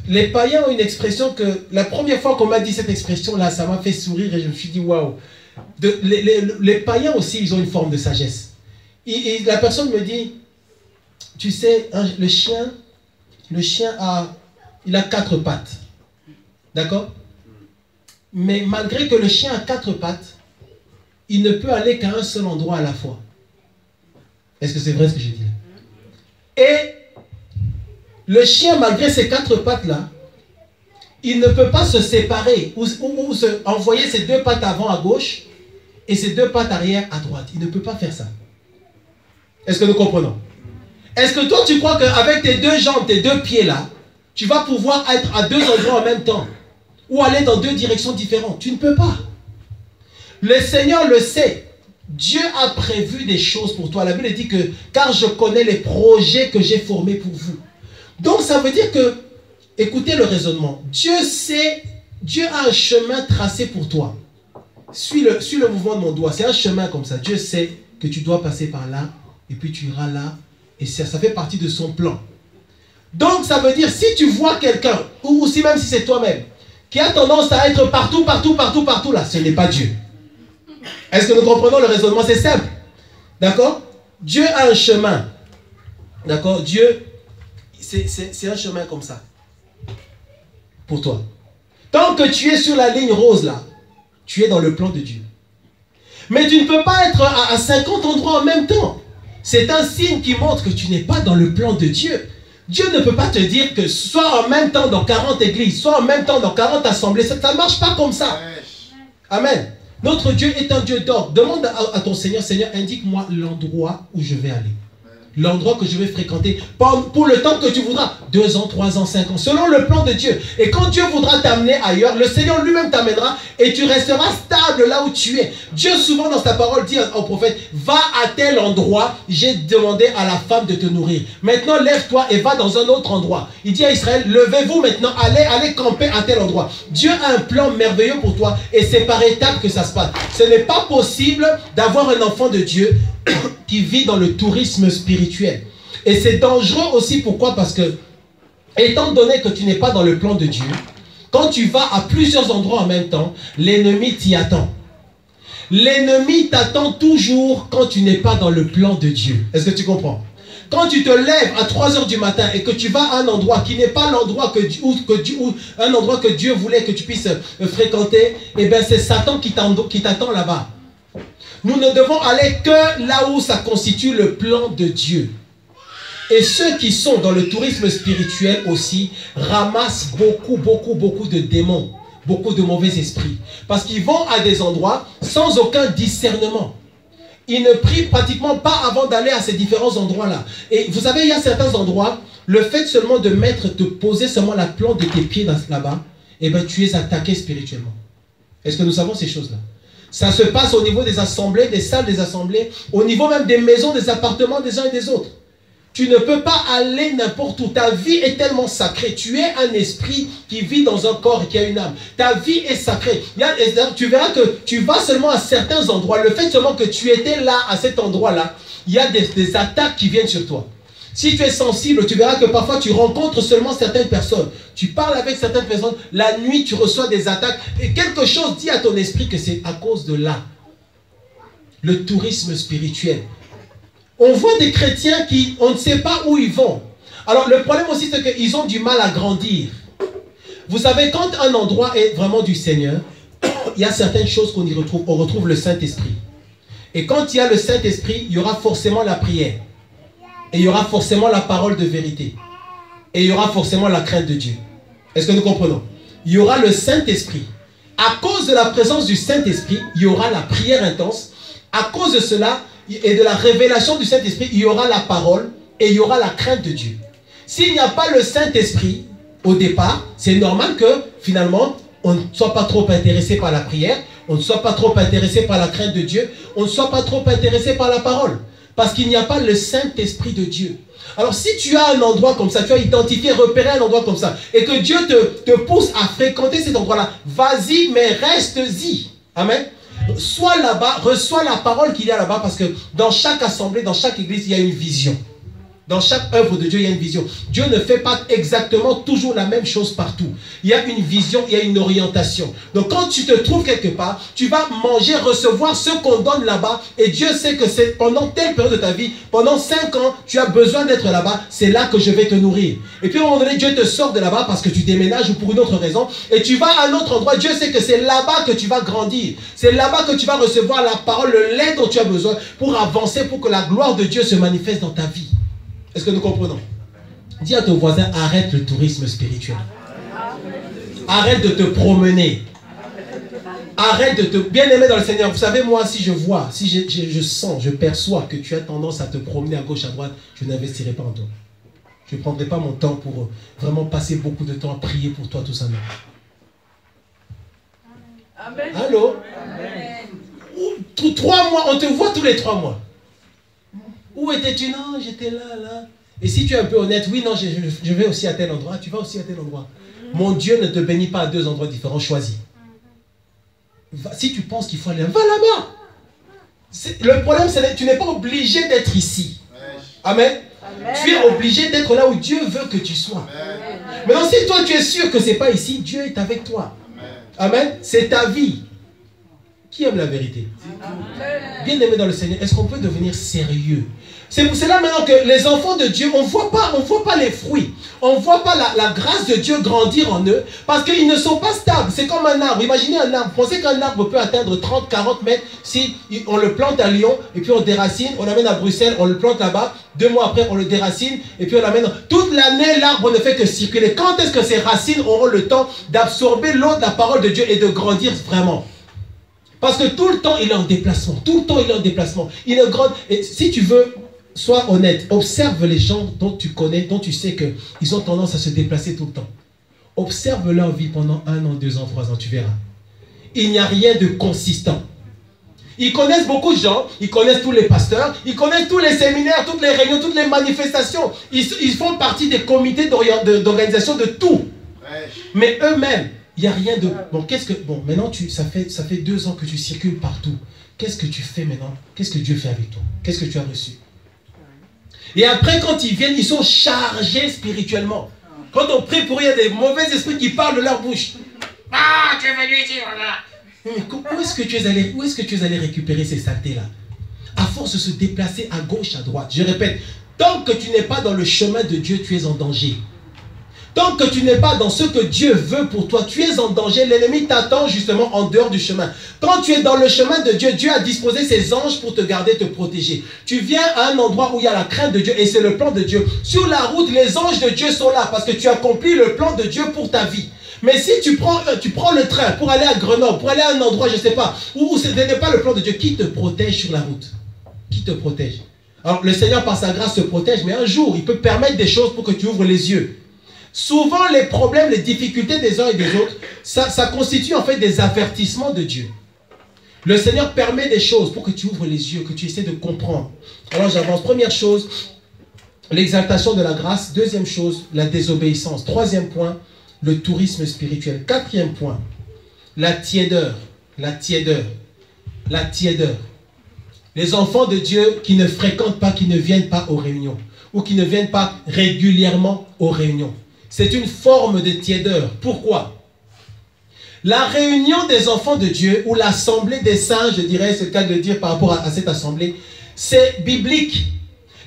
les païens ont une expression que, la première fois qu'on m'a dit cette expression-là, ça m'a fait sourire et je me suis dit, waouh. Les païens aussi, ils ont une forme de sagesse. La personne me dit, tu sais, le chien il a 4 pattes. D'accord? Mais malgré que le chien a 4 pattes, il ne peut aller qu'à un seul endroit à la fois. Est-ce que c'est vrai ce que j'ai dit là? Et le chien, malgré ses 4 pattes-là, il ne peut pas se séparer ou envoyer ses 2 pattes avant à gauche et ses 2 pattes arrière à droite. Il ne peut pas faire ça. Est-ce que nous comprenons? Est-ce que toi, tu crois qu'avec tes 2 jambes, tes 2 pieds-là, tu vas pouvoir être à 2 endroits en même temps ou aller dans 2 directions différentes? Tu ne peux pas. Le Seigneur le sait. Dieu a prévu des choses pour toi. La Bible dit que, car je connais les projets que j'ai formés pour vous. Donc, ça veut dire que, écoutez le raisonnement. Dieu sait, Dieu a un chemin tracé pour toi. Suis le mouvement de mon doigt. C'est un chemin comme ça. Dieu sait que tu dois passer par là, et puis tu iras là. Et ça fait partie de son plan. Donc, ça veut dire, si tu vois quelqu'un, ou aussi même si c'est toi-même, qui a tendance à être partout, là, ce n'est pas Dieu. Est-ce que nous comprenons le raisonnement? C'est simple. D'accord? Dieu a un chemin. D'accord? Dieu, c'est un chemin comme ça. Pour toi. Tant que tu es sur la ligne rose là, tu es dans le plan de Dieu. Mais tu ne peux pas être à 50 endroits en même temps. C'est un signe qui montre que tu n'es pas dans le plan de Dieu. Dieu ne peut pas te dire que soit en même temps dans 40 églises, soit en même temps dans 40 assemblées. Ça ne marche pas comme ça. Amen. Notre Dieu est un Dieu d'ordre. Demande à ton Seigneur, Seigneur, indique-moi l'endroit où je vais aller. L'endroit que je vais fréquenter pour le temps que tu voudras. 2 ans, 3 ans, 5 ans. Selon le plan de Dieu. Et quand Dieu voudra t'amener ailleurs, le Seigneur lui-même t'amènera et tu resteras stable là où tu es. Dieu souvent dans sa parole dit au prophète, va à tel endroit, j'ai demandé à la femme de te nourrir. Maintenant lève-toi et va dans un autre endroit. Il dit à Israël, levez-vous maintenant, allez camper à tel endroit. Dieu a un plan merveilleux pour toi et c'est par étapes que ça se passe. Ce n'est pas possible d'avoir un enfant de Dieu qui vit dans le tourisme spirituel. Et c'est dangereux aussi, pourquoi? Parce que, étant donné que tu n'es pas dans le plan de Dieu, quand tu vas à plusieurs endroits en même temps, l'ennemi t'y attend. L'ennemi t'attend toujours quand tu n'es pas dans le plan de Dieu. Est-ce que tu comprends? Quand tu te lèves à 3 heures du matin et que tu vas à un endroit qui n'est pas l'endroit un endroit que Dieu voulait que tu puisses fréquenter, eh bien c'est Satan qui t'attend là-bas. Nous ne devons aller que là où ça constitue le plan de Dieu. Et ceux qui sont dans le tourisme spirituel aussi ramassent beaucoup de démons, beaucoup de mauvais esprits. Parce qu'ils vont à des endroits sans aucun discernement. Ils ne prient pratiquement pas avant d'aller à ces différents endroits-là. Et vous savez, il y a certains endroits, le fait seulement de te poser seulement la plante de tes pieds là-bas, eh bien tu es attaqué spirituellement. Est-ce que nous savons ces choses-là? Ça se passe au niveau des assemblées, des salles des assemblées, au niveau même des maisons, des appartements des uns et des autres. Tu ne peux pas aller n'importe où. Ta vie est tellement sacrée. Tu es un esprit qui vit dans un corps et qui a une âme. Ta vie est sacrée. Tu verras que tu vas seulement à certains endroits. Le fait seulement que tu étais là, à cet endroit-là, il y a des attaques qui viennent sur toi. Si tu es sensible, tu verras que parfois tu rencontres seulement certaines personnes. Tu parles avec certaines personnes. La nuit, tu reçois des attaques. Et quelque chose dit à ton esprit que c'est à cause de là. Le tourisme spirituel. On voit des chrétiens qui, on ne sait pas où ils vont. Alors le problème aussi, c'est qu'ils ont du mal à grandir. Vous savez, quand un endroit est vraiment du Seigneur, il y a certaines choses qu'on y retrouve. On retrouve le Saint-Esprit. Et quand il y a le Saint-Esprit, il y aura forcément la prière. Et il y aura forcément la parole de vérité. Et il y aura forcément la crainte de Dieu. Est-ce que nous comprenons? Il y aura le Saint-Esprit. À cause de la présence du Saint-Esprit, il y aura la prière intense. À cause de cela et de la révélation du Saint-Esprit, il y aura la parole et il y aura la crainte de Dieu. S'il n'y a pas le Saint-Esprit au départ, c'est normal que finalement, on ne soit pas trop intéressé par la prière, on ne soit pas trop intéressé par la crainte de Dieu, on ne soit pas trop intéressé par la parole. Parce qu'il n'y a pas le Saint-Esprit de Dieu. Alors si tu as un endroit comme ça, tu as identifié, repéré un endroit comme ça, et que Dieu te pousse à fréquenter cet endroit-là, vas-y, mais reste-y. Amen. Sois là-bas, reçois la parole qu'il y a là-bas, parce que dans chaque assemblée, dans chaque église, il y a une vision. Dans chaque œuvre de Dieu, il y a une vision. Dieu ne fait pas exactement toujours la même chose partout. Il y a une vision, il y a une orientation. Donc quand tu te trouves quelque part, tu vas manger, recevoir ce qu'on donne là-bas. Et Dieu sait que c'est pendant telle période de ta vie, pendant 5 ans, tu as besoin d'être là-bas. C'est là que je vais te nourrir. Et puis à un moment donné, Dieu te sort de là-bas parce que tu déménages ou pour une autre raison. Et tu vas à un autre endroit. Dieu sait que c'est là-bas que tu vas grandir. C'est là-bas que tu vas recevoir la parole, le lait dont tu as besoin pour avancer, pour que la gloire de Dieu se manifeste dans ta vie. Est-ce que nous comprenons? Dis à ton voisin, arrête le tourisme spirituel. Arrête de te promener. Arrête de te... Bien-aimé dans le Seigneur, vous savez, moi, si je vois, si je sens, je perçois que tu as tendance à te promener à gauche, à droite, je n'investirai pas en toi. Je ne prendrai pas mon temps pour vraiment passer beaucoup de temps à prier pour toi, tout simplement. Amen. Allô? Amen. 3 mois, on te voit tous les 3 mois. Où étais-tu? Non, j'étais là, là. Et si tu es un peu honnête, oui, non, je vais aussi à tel endroit. Tu vas aussi à tel endroit. Mon Dieu ne te bénit pas à 2 endroits différents. Choisis. Si tu penses qu'il faut aller, va là-bas. Le problème, c'est que tu n'es pas obligé d'être ici. Amen. Amen. Tu es obligé d'être là où Dieu veut que tu sois. Amen. Maintenant, si toi, tu es sûr que ce n'est pas ici, Dieu est avec toi. Amen. Amen. C'est ta vie. Qui aime la vérité? Bien aimé dans le Seigneur, est-ce qu'on peut devenir sérieux? C'est pour cela maintenant que les enfants de Dieu, on ne voit pas les fruits. On ne voit pas la grâce de Dieu grandir en eux parce qu'ils ne sont pas stables. C'est comme un arbre. Imaginez un arbre. Pensez qu'un arbre peut atteindre 30, 40 mètres si on le plante à Lyon et puis on déracine, on l'amène à Bruxelles, on le plante là-bas. 2 mois après, on le déracine et puis on l'amène. Toute l'année, l'arbre ne fait que circuler. Quand est-ce que ces racines auront le temps d'absorber l'eau de la parole de Dieu et de grandir vraiment? Parce que tout le temps, il est en déplacement. Tout le temps, il est en déplacement. Il est grand. Et si tu veux... Sois honnête, observe les gens dont tu connais, dont tu sais qu'ils ont tendance à se déplacer tout le temps. Observe leur vie pendant 1 an, 2 ans, 3 ans, tu verras. Il n'y a rien de consistant. Ils connaissent beaucoup de gens, ils connaissent tous les pasteurs, ils connaissent tous les séminaires, toutes les réunions, toutes les manifestations. Ils font partie des comités d'organisation de tout. Mais eux-mêmes, il n'y a rien de... Bon, maintenant, ça fait 2 ans que tu circules partout. Qu'est-ce que tu fais maintenant? Qu'est-ce que Dieu fait avec toi? Qu'est-ce que tu as reçu? Et après, quand ils viennent, ils sont chargés spirituellement. Quand on prie pour eux, il y a des mauvais esprits qui parlent de leur bouche. Ah, tu es venu ici, voilà. Mais où est-ce que tu es allé récupérer ces saletés-là? À force de se déplacer à gauche, à droite. Je répète, tant que tu n'es pas dans le chemin de Dieu, tu es en danger. Tant que tu n'es pas dans ce que Dieu veut pour toi, tu es en danger. L'ennemi t'attend justement en dehors du chemin. Quand tu es dans le chemin de Dieu, Dieu a disposé ses anges pour te garder, te protéger. Tu viens à un endroit où il y a la crainte de Dieu et c'est le plan de Dieu. Sur la route, les anges de Dieu sont là parce que tu accomplis le plan de Dieu pour ta vie. Mais si tu prends le train pour aller à Grenoble, pour aller à un endroit, je ne sais pas, où ce n'est pas le plan de Dieu, qui te protège sur la route? Qui te protège? Alors le Seigneur par sa grâce te protège, mais un jour, il peut permettre des choses pour que tu ouvres les yeux. Souvent, les problèmes, les difficultés des uns et des autres, ça constitue en fait des avertissements de Dieu. Le Seigneur permet des choses pour que tu ouvres les yeux, que tu essaies de comprendre. Alors j'avance. Première chose, l'exaltation de la grâce. Deuxième chose, la désobéissance. Troisième point, le tourisme spirituel. Quatrième point, la tiédeur. La tiédeur. La tiédeur. Les enfants de Dieu qui ne fréquentent pas, qui ne viennent pas aux réunions, ou qui ne viennent pas régulièrement aux réunions. C'est une forme de tiédeur. Pourquoi? La réunion des enfants de Dieu, ou l'assemblée des saints, je dirais, c'est le cas de dire par rapport à cette assemblée, c'est biblique.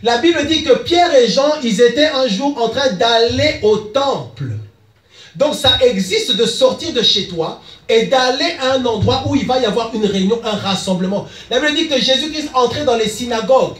La Bible dit que Pierre et Jean, ils étaient un jour en train d'aller au temple. Donc ça existe de sortir de chez toi et d'aller à un endroit où il va y avoir une réunion, un rassemblement. La Bible dit que Jésus-Christ entrait dans les synagogues.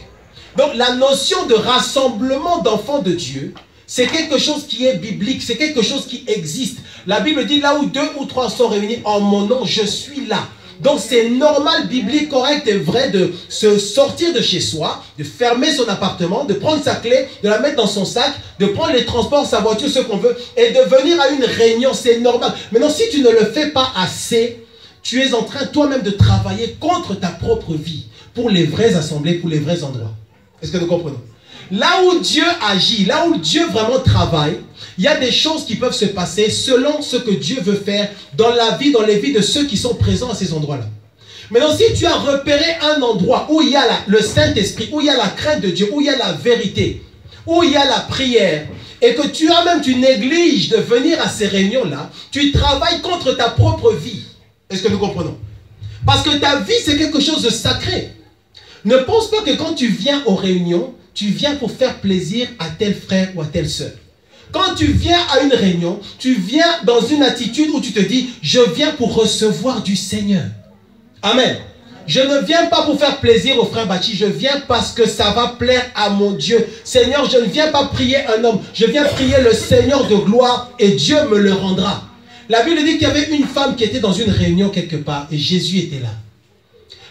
Donc la notion de rassemblement d'enfants de Dieu, c'est quelque chose qui est biblique, c'est quelque chose qui existe. La Bible dit là où 2 ou 3 sont réunis en mon nom, je suis là. Donc c'est normal, biblique, correct et vrai de se sortir de chez soi, de fermer son appartement, de prendre sa clé, de la mettre dans son sac, de prendre les transports, sa voiture, ce qu'on veut, et de venir à une réunion, c'est normal. Maintenant, si tu ne le fais pas assez, tu es en train toi-même de travailler contre ta propre vie, pour les vraies assemblées, pour les vrais endroits. Est-ce que nous comprenons? Là où Dieu agit, là où Dieu vraiment travaille, il y a des choses qui peuvent se passer selon ce que Dieu veut faire dans la vie, dans les vies de ceux qui sont présents à ces endroits-là. Maintenant, si tu as repéré un endroit où il y a le Saint-Esprit, où il y a la crainte de Dieu, où il y a la vérité, où il y a la prière, et que tu négliges de venir à ces réunions-là, tu travailles contre ta propre vie. Est-ce que nous comprenons? Parce que ta vie, c'est quelque chose de sacré. Ne pense pas que quand tu viens aux réunions, tu viens pour faire plaisir à tel frère ou à telle sœur. Quand tu viens à une réunion, tu viens dans une attitude où tu te dis, je viens pour recevoir du Seigneur. Amen. Je ne viens pas pour faire plaisir au frère Bachi, je viens parce que ça va plaire à mon Dieu. Seigneur, je ne viens pas prier un homme, je viens prier le Seigneur de gloire et Dieu me le rendra. La Bible dit qu'il y avait une femme qui était dans une réunion quelque part et Jésus était là.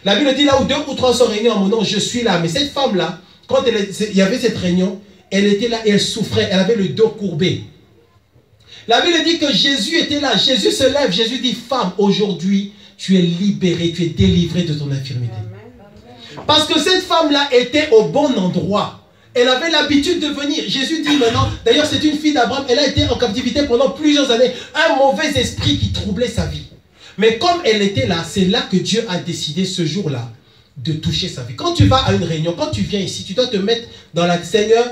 La Bible dit là où 2 ou 3 sont réunis en mon nom, je suis là. Mais cette femme-là, quand il y avait cette réunion, elle était là et elle souffrait, elle avait le dos courbé. La Bible dit que Jésus était là, Jésus se lève, Jésus dit, femme, aujourd'hui, tu es libérée, tu es délivrée de ton infirmité. Parce que cette femme-là était au bon endroit. Elle avait l'habitude de venir. Jésus dit maintenant, d'ailleurs c'est une fille d'Abraham, elle a été en captivité pendant plusieurs années. Un mauvais esprit qui troublait sa vie. Mais comme elle était là, c'est là que Dieu a décidé ce jour-là de toucher sa vie. Quand tu vas à une réunion, quand tu viens ici, tu dois te mettre dans la Seigneur,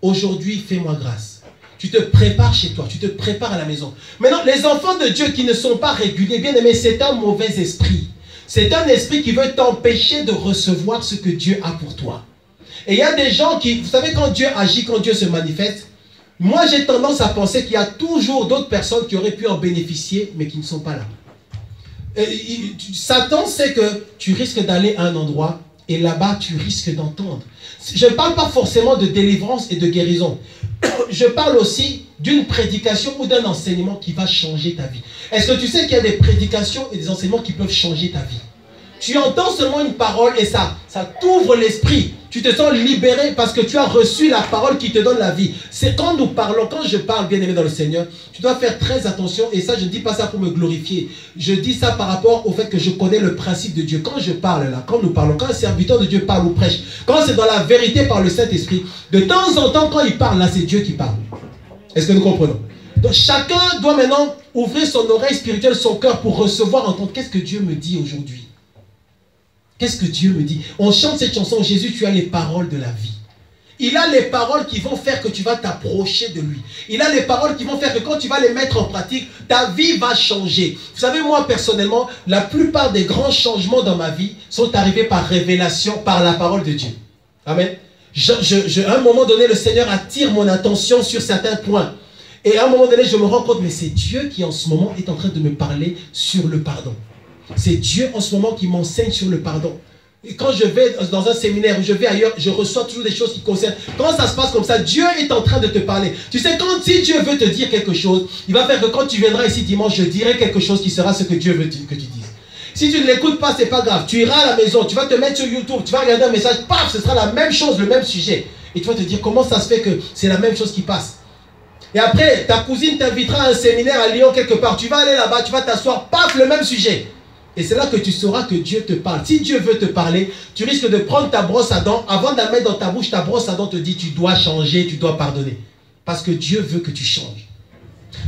aujourd'hui fais-moi grâce. Tu te prépares chez toi, tu te prépares à la maison. Maintenant, les enfants de Dieu qui ne sont pas réguliers, bien aimés, c'est un mauvais esprit. C'est un esprit qui veut t'empêcher de recevoir ce que Dieu a pour toi. Et il y a des gens qui, vous savez, quand Dieu agit, quand Dieu se manifeste, moi j'ai tendance à penser qu'il y a toujours d'autres personnes qui auraient pu en bénéficier, mais qui ne sont pas là. Satan sait que tu risques d'aller à un endroit et là-bas tu risques d'entendre. Je ne parle pas forcément de délivrance et de guérison. Je parle aussi d'une prédication ou d'un enseignement qui va changer ta vie. Est-ce que tu sais qu'il y a des prédications et des enseignements qui peuvent changer ta vie? Tu entends seulement une parole et ça t'ouvre l'esprit. Tu te sens libéré parce que tu as reçu la parole qui te donne la vie. C'est quand nous parlons, quand je parle, bien aimé dans le Seigneur, tu dois faire très attention. Et ça, je ne dis pas ça pour me glorifier. Je dis ça par rapport au fait que je connais le principe de Dieu. Quand je parle là, quand nous parlons, quand un serviteur de Dieu parle ou prêche, quand c'est dans la vérité par le Saint-Esprit, de temps en temps, quand il parle là, c'est Dieu qui parle. Est-ce que nous comprenons? Donc chacun doit maintenant ouvrir son oreille spirituelle, son cœur pour recevoir, entendre qu'est-ce que Dieu me dit aujourd'hui. Qu'est-ce que Dieu me dit? On chante cette chanson, Jésus, tu as les paroles de la vie. Il a les paroles qui vont faire que tu vas t'approcher de lui. Il a les paroles qui vont faire que quand tu vas les mettre en pratique, ta vie va changer. Vous savez, moi, personnellement, la plupart des grands changements dans ma vie sont arrivés par révélation, par la parole de Dieu. Amen. À un moment donné, le Seigneur attire mon attention sur certains points. Et à un moment donné, je me rends compte, mais c'est Dieu qui en ce moment est en train de me parler sur le pardon. C'est Dieu en ce moment qui m'enseigne sur le pardon. Et quand je vais dans un séminaire ou je vais ailleurs, je reçois toujours des choses qui concernent. Quand ça se passe comme ça, Dieu est en train de te parler. Tu sais, si Dieu veut te dire quelque chose, il va faire que quand tu viendras ici dimanche, je dirai quelque chose qui sera ce que Dieu veut que tu dises. Si tu ne l'écoutes pas, c'est pas grave. Tu iras à la maison, tu vas te mettre sur YouTube, tu vas regarder un message, paf, ce sera la même chose, le même sujet. Et tu vas te dire comment ça se fait que c'est la même chose qui passe. Et après, ta cousine t'invitera à un séminaire à Lyon quelque part. Tu vas aller là-bas, tu vas t'asseoir, paf, le même sujet. Et c'est là que tu sauras que Dieu te parle. Si Dieu veut te parler, tu risques de prendre ta brosse à dents. Avant de la mettre dans ta bouche, ta brosse à dents te dit tu dois changer, tu dois pardonner. Parce que Dieu veut que tu changes.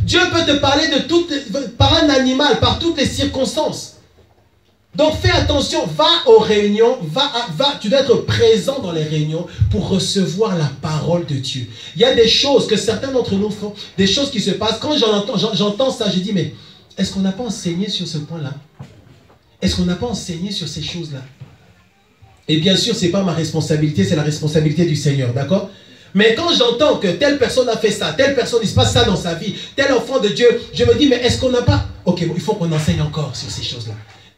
Dieu peut te parler par un animal, par toutes les circonstances. Donc fais attention, va aux réunions, tu dois être présent dans les réunions pour recevoir la parole de Dieu. Il y a des choses que certains d'entre nous font, des choses qui se passent. Quand j'entends ça, je dis mais est-ce qu'on n'a pas enseigné sur ce point-là? Est-ce qu'on n'a pas enseigné sur ces choses-là? Et bien sûr, ce n'est pas ma responsabilité, c'est la responsabilité du Seigneur, d'accord? Mais quand j'entends que telle personne a fait ça, telle personne, il se passe ça dans sa vie, tel enfant de Dieu, je me dis, mais est-ce qu'on n'a pas... Ok, bon, il faut qu'on enseigne encore sur ces choses-là.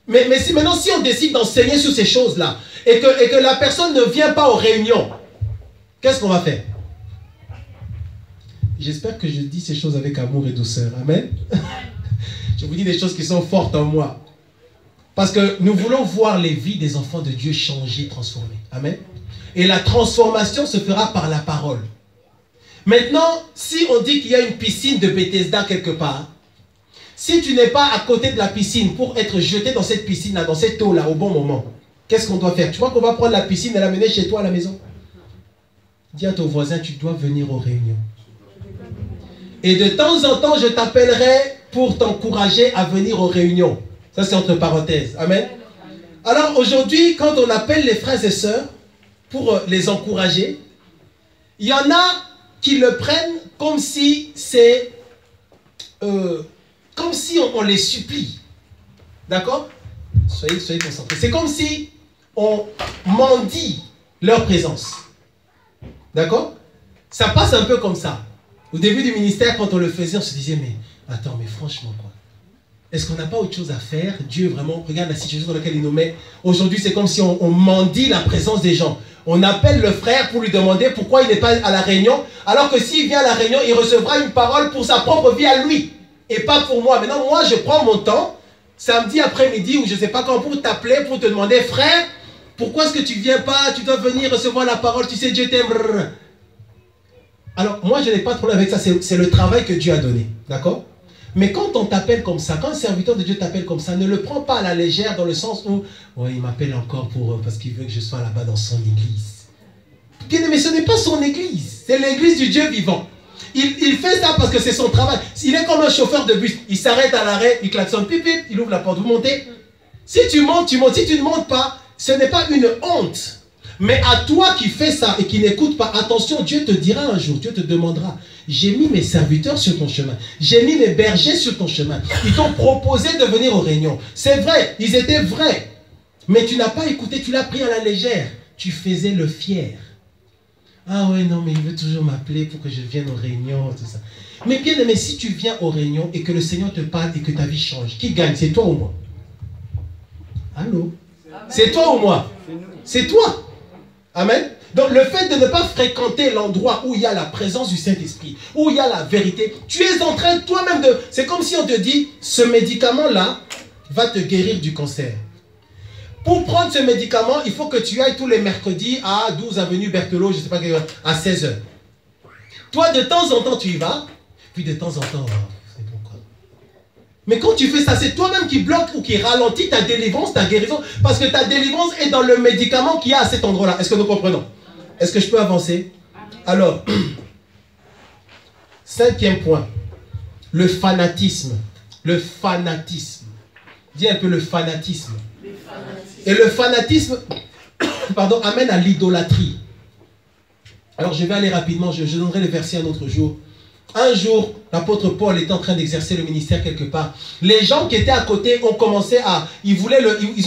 Mais maintenant, si on décide d'enseigner sur ces choses-là, et que la personne ne vient pas aux réunions, qu'est-ce qu'on va faire? J'espère que je dis ces choses avec amour et douceur. Amen. Je vous dis des choses qui sont fortes en moi. Parce que nous voulons voir les vies des enfants de Dieu changer, transformer. Amen. Et la transformation se fera par la parole. Maintenant, si on dit qu'il y a une piscine de Bethesda quelque part, si tu n'es pas à côté de la piscine pour être jeté dans cette piscine-là, dans cette eau-là, au bon moment, qu'est-ce qu'on doit faire? Tu crois qu'on va prendre la piscine et l'amener chez toi à la maison? Dis à ton voisin, tu dois venir aux réunions. Et de temps en temps, je t'appellerai pour t'encourager à venir aux réunions. Ça, c'est entre parenthèses. Amen. Alors, aujourd'hui, quand on appelle les frères et sœurs pour les encourager, il y en a qui le prennent comme si c'est... comme si on les supplie. D'accord? Soyez concentrés. C'est comme si on mendie leur présence. D'accord? Ça passe un peu comme ça. Au début du ministère, quand on le faisait, on se disait, mais attends, mais franchement, quoi? Est-ce qu'on n'a pas autre chose à faire? Dieu, vraiment, regarde la situation dans laquelle il nous met. Aujourd'hui, c'est comme si on mendie la présence des gens. On appelle le frère pour lui demander pourquoi il n'est pas à la réunion, alors que s'il vient à la réunion, il recevra une parole pour sa propre vie à lui, et pas pour moi. Maintenant, moi, je prends mon temps, samedi après-midi, ou je ne sais pas quand, pour t'appeler, pour te demander, frère, pourquoi est-ce que tu ne viens pas? Tu dois venir recevoir la parole, tu sais, Dieu t'aime. Alors, moi, je n'ai pas de problème avec ça, c'est le travail que Dieu a donné, d'accord? Mais quand on t'appelle comme ça, quand un serviteur de Dieu t'appelle comme ça, ne le prends pas à la légère dans le sens où ouais, il m'appelle encore parce qu'il veut que je sois là-bas dans son église. Mais ce n'est pas son église, c'est l'église du Dieu vivant. Il fait ça parce que c'est son travail. Il est comme un chauffeur de bus, il s'arrête à l'arrêt, il klaxonne, pip, pip, il ouvre la porte, vous montez. Si tu montes, tu montes. Si tu ne montes pas, ce n'est pas une honte. Mais à toi qui fais ça et qui n'écoute pas, attention, Dieu te dira un jour, Dieu te demandera, j'ai mis mes serviteurs sur ton chemin, j'ai mis mes bergers sur ton chemin, ils t'ont proposé de venir aux réunions. C'est vrai, ils étaient vrais. Mais tu n'as pas écouté, tu l'as pris à la légère. Tu faisais le fier. Ah ouais, non, mais il veut toujours m'appeler pour que je vienne aux réunions, tout ça. Mais bien aimé, si tu viens aux réunions et que le Seigneur te parle et que ta vie change, qui gagne? C'est toi ou moi? Allô? C'est toi ou moi? C'est toi. Amen. Donc le fait de ne pas fréquenter l'endroit où il y a la présence du Saint-Esprit, où il y a la vérité, tu es en train toi-même de... C'est comme si on te dit, ce médicament-là va te guérir du cancer. Pour prendre ce médicament, il faut que tu ailles tous les mercredis à 12 avenue Berthelot, je ne sais pas, à 16 h. Toi, de temps en temps, tu y vas, puis de temps en temps, c'est bon quoi. Mais quand tu fais ça, c'est toi-même qui bloque ou qui ralentit ta délivrance, ta guérison, parce que ta délivrance est dans le médicament qu'il y a à cet endroit-là. Est-ce que nous comprenons? Est-ce que je peux avancer? Alors, 5e point, le fanatisme. Le fanatisme. Dis un peu le fanatisme. Et le fanatisme, pardon, amène à l'idolâtrie. Alors je vais aller rapidement, je donnerai les versets un autre jour. Un jour, l'apôtre Paul était en train d'exercer le ministère quelque part. Les gens qui étaient à côté ont commencé à... Ils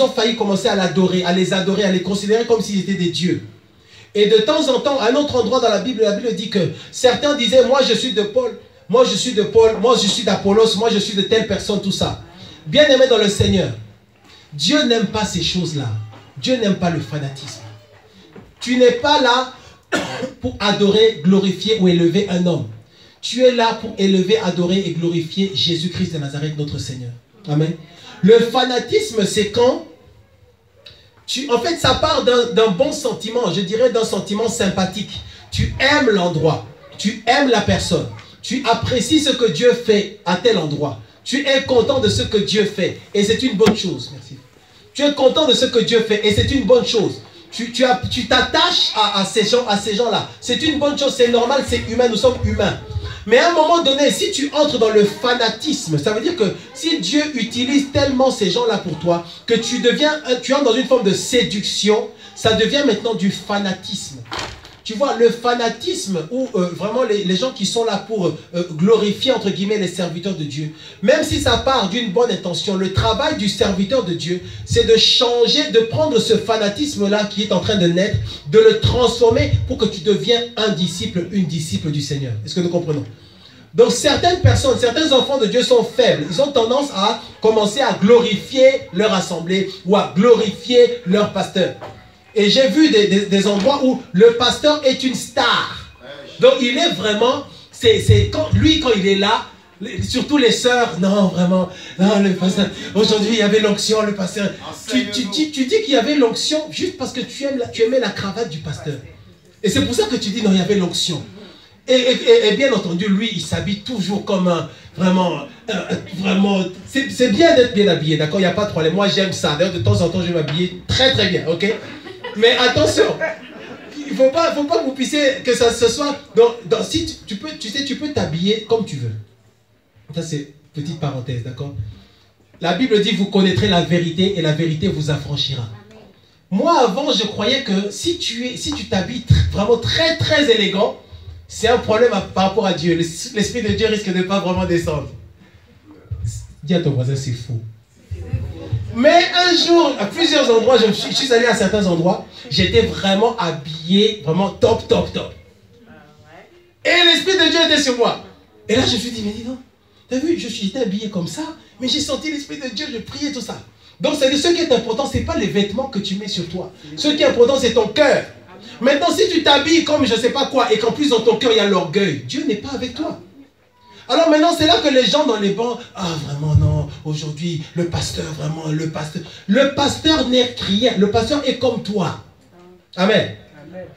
ont failli commencer à l'adorer, à les considérer comme s'ils étaient des dieux. Et de temps en temps, à un autre endroit dans la Bible dit que certains disaient, moi je suis de Paul, moi je suis de Paul, moi je suis d'Apollos, moi je suis de telle personne, tout ça. Bien aimé dans le Seigneur, Dieu n'aime pas ces choses-là. Dieu n'aime pas le fanatisme. Tu n'es pas là pour adorer, glorifier ou élever un homme. Tu es là pour élever, adorer et glorifier Jésus-Christ de Nazareth, notre Seigneur. Amen. Le fanatisme, c'est quand... En fait, ça part d'un bon sentiment, je dirais d'un sentiment sympathique. Tu aimes l'endroit, tu aimes la personne, tu apprécies ce que Dieu fait à tel endroit. Tu es content de ce que Dieu fait et c'est une bonne chose. Merci. Tu es content de ce que Dieu fait et c'est une bonne chose. Tu t'attaches à ces gens-là. C'est une bonne chose, c'est normal, c'est humain, nous sommes humains. Mais à un moment donné, si tu entres dans le fanatisme, ça veut dire que si Dieu utilise tellement ces gens-là pour toi, que tu entres dans une forme de séduction, ça devient maintenant du fanatisme. Tu vois, le fanatisme, ou vraiment les gens qui sont là pour glorifier, entre guillemets, les serviteurs de Dieu, même si ça part d'une bonne intention, le travail du serviteur de Dieu, c'est de changer, de prendre ce fanatisme-là qui est en train de naître, de le transformer pour que tu deviennes un disciple, une disciple du Seigneur. Est-ce que nous comprenons? Donc certaines personnes, certains enfants de Dieu sont faibles. Ils ont tendance à commencer à glorifier leur assemblée ou à glorifier leur pasteur. Et j'ai vu des endroits où le pasteur est une star. Donc il est vraiment, quand il est là, surtout les sœurs, non vraiment, non le pasteur, aujourd'hui il y avait l'onction, le pasteur. Tu dis qu'il y avait l'onction juste parce que tu aimais la cravate du pasteur. Et c'est pour ça que tu dis non, il y avait l'onction. Et bien entendu, lui, il s'habille toujours comme un, vraiment, c'est bien d'être bien habillé, d'accord, il n'y a pas de problème. Moi j'aime ça, d'ailleurs de temps en temps je vais m'habiller très très bien, ok. Mais attention, il ne faut pas que vous puissiez, que ça se soit... Si tu peux t'habiller comme tu veux. Ça c'est petite parenthèse, d'accord? La Bible dit, vous connaîtrez la vérité et la vérité vous affranchira. Moi avant, je croyais que si tu t'habilles vraiment très très élégant, c'est un problème par rapport à Dieu. L'Esprit de Dieu risque de ne pas vraiment descendre. Dis à ton voisin, c'est faux. Mais un jour, à plusieurs endroits, je suis allé à certains endroits, j'étais vraiment habillé, vraiment top. Et l'Esprit de Dieu était sur moi. Et là, je me suis dit, mais dis donc, t'as vu, j'étais habillé comme ça, mais j'ai senti l'Esprit de Dieu, je priais, tout ça. Donc, c'est ce qui est important, ce n'est pas les vêtements que tu mets sur toi. Ce qui est important, c'est ton cœur. Maintenant, si tu t'habilles comme je ne sais pas quoi, et qu'en plus dans ton cœur, il y a l'orgueil, Dieu n'est pas avec toi. Alors maintenant, c'est là que les gens dans les bancs, ah vraiment non, aujourd'hui, le pasteur, vraiment, le pasteur n'est rien, le pasteur est comme toi. Amen.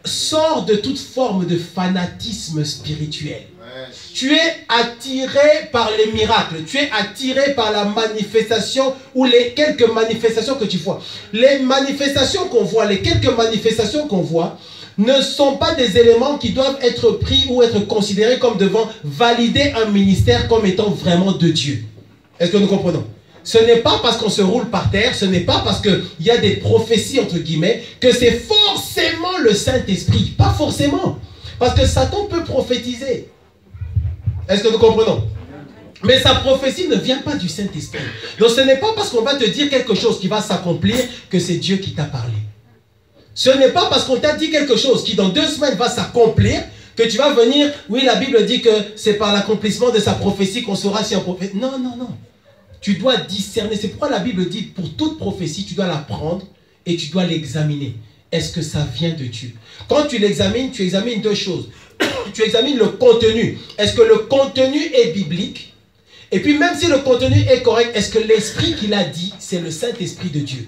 Sors de toute forme de fanatisme spirituel. Tu es attiré par les miracles, tu es attiré par la manifestation ou les quelques manifestations que tu vois. Les manifestations qu'on voit, les quelques manifestations qu'on voit, ne sont pas des éléments qui doivent être pris ou être considérés comme devant valider un ministère comme étant vraiment de Dieu. Est-ce que nous comprenons? Ce n'est pas parce qu'on se roule par terre, ce n'est pas parce qu'il y a des prophéties entre guillemets, que c'est forcément le Saint-Esprit. Pas forcément. Parce que Satan peut prophétiser. Est-ce que nous comprenons? Mais sa prophétie ne vient pas du Saint-Esprit. Donc ce n'est pas parce qu'on va te dire quelque chose qui va s'accomplir que c'est Dieu qui t'a parlé. Ce n'est pas parce qu'on t'a dit quelque chose qui dans 2 semaines va s'accomplir que tu vas venir, oui la Bible dit que c'est par l'accomplissement de sa prophétie qu'on saura si un prophète... Non, non, non. Tu dois discerner. C'est pourquoi la Bible dit pour toute prophétie, tu dois la prendre et tu dois l'examiner. Est-ce que ça vient de Dieu? Quand tu l'examines, tu examines 2 choses. Tu examines le contenu. Est-ce que le contenu est biblique? Et puis même si le contenu est correct, est-ce que l'esprit qu'il a dit, c'est le Saint-Esprit de Dieu?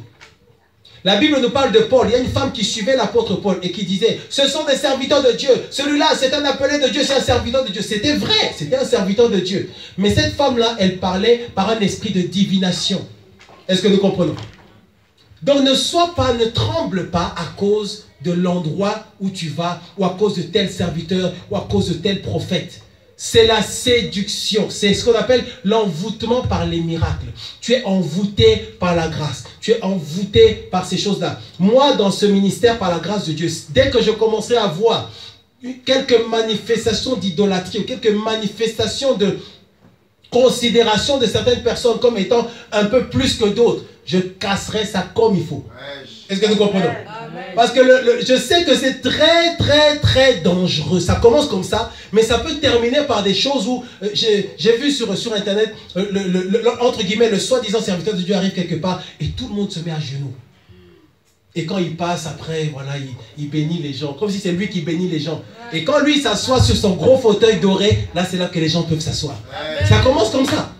La Bible nous parle de Paul. Il y a une femme qui suivait l'apôtre Paul et qui disait, ce sont des serviteurs de Dieu. Celui-là, c'est un appelé de Dieu, c'est un serviteur de Dieu. C'était vrai, c'était un serviteur de Dieu. Mais cette femme-là, elle parlait par un esprit de divination. Est-ce que nous comprenons? Donc ne tremble pas à cause de l'endroit où tu vas, ou à cause de tel serviteur, ou à cause de tel prophète. C'est la séduction, c'est ce qu'on appelle l'envoûtement par les miracles. Tu es envoûté par la grâce, tu es envoûté par ces choses-là. Moi, dans ce ministère, par la grâce de Dieu, dès que je commencerai à voir quelques manifestations d'idolâtrie, ou quelques manifestations de considération de certaines personnes comme étant un peu plus que d'autres, je casserai ça comme il faut. Est-ce que nous comprenons? Parce que je sais que c'est très, très, très dangereux. Ça commence comme ça, mais ça peut terminer par des choses où... j'ai vu sur Internet, entre guillemets, le soi-disant serviteur de Dieu arrive quelque part et tout le monde se met à genoux. Et quand il passe, après, voilà, il bénit les gens. Comme si c'est lui qui bénit les gens. Et quand lui s'assoit sur son gros fauteuil doré, là, c'est là que les gens peuvent s'asseoir. Ça commence comme ça.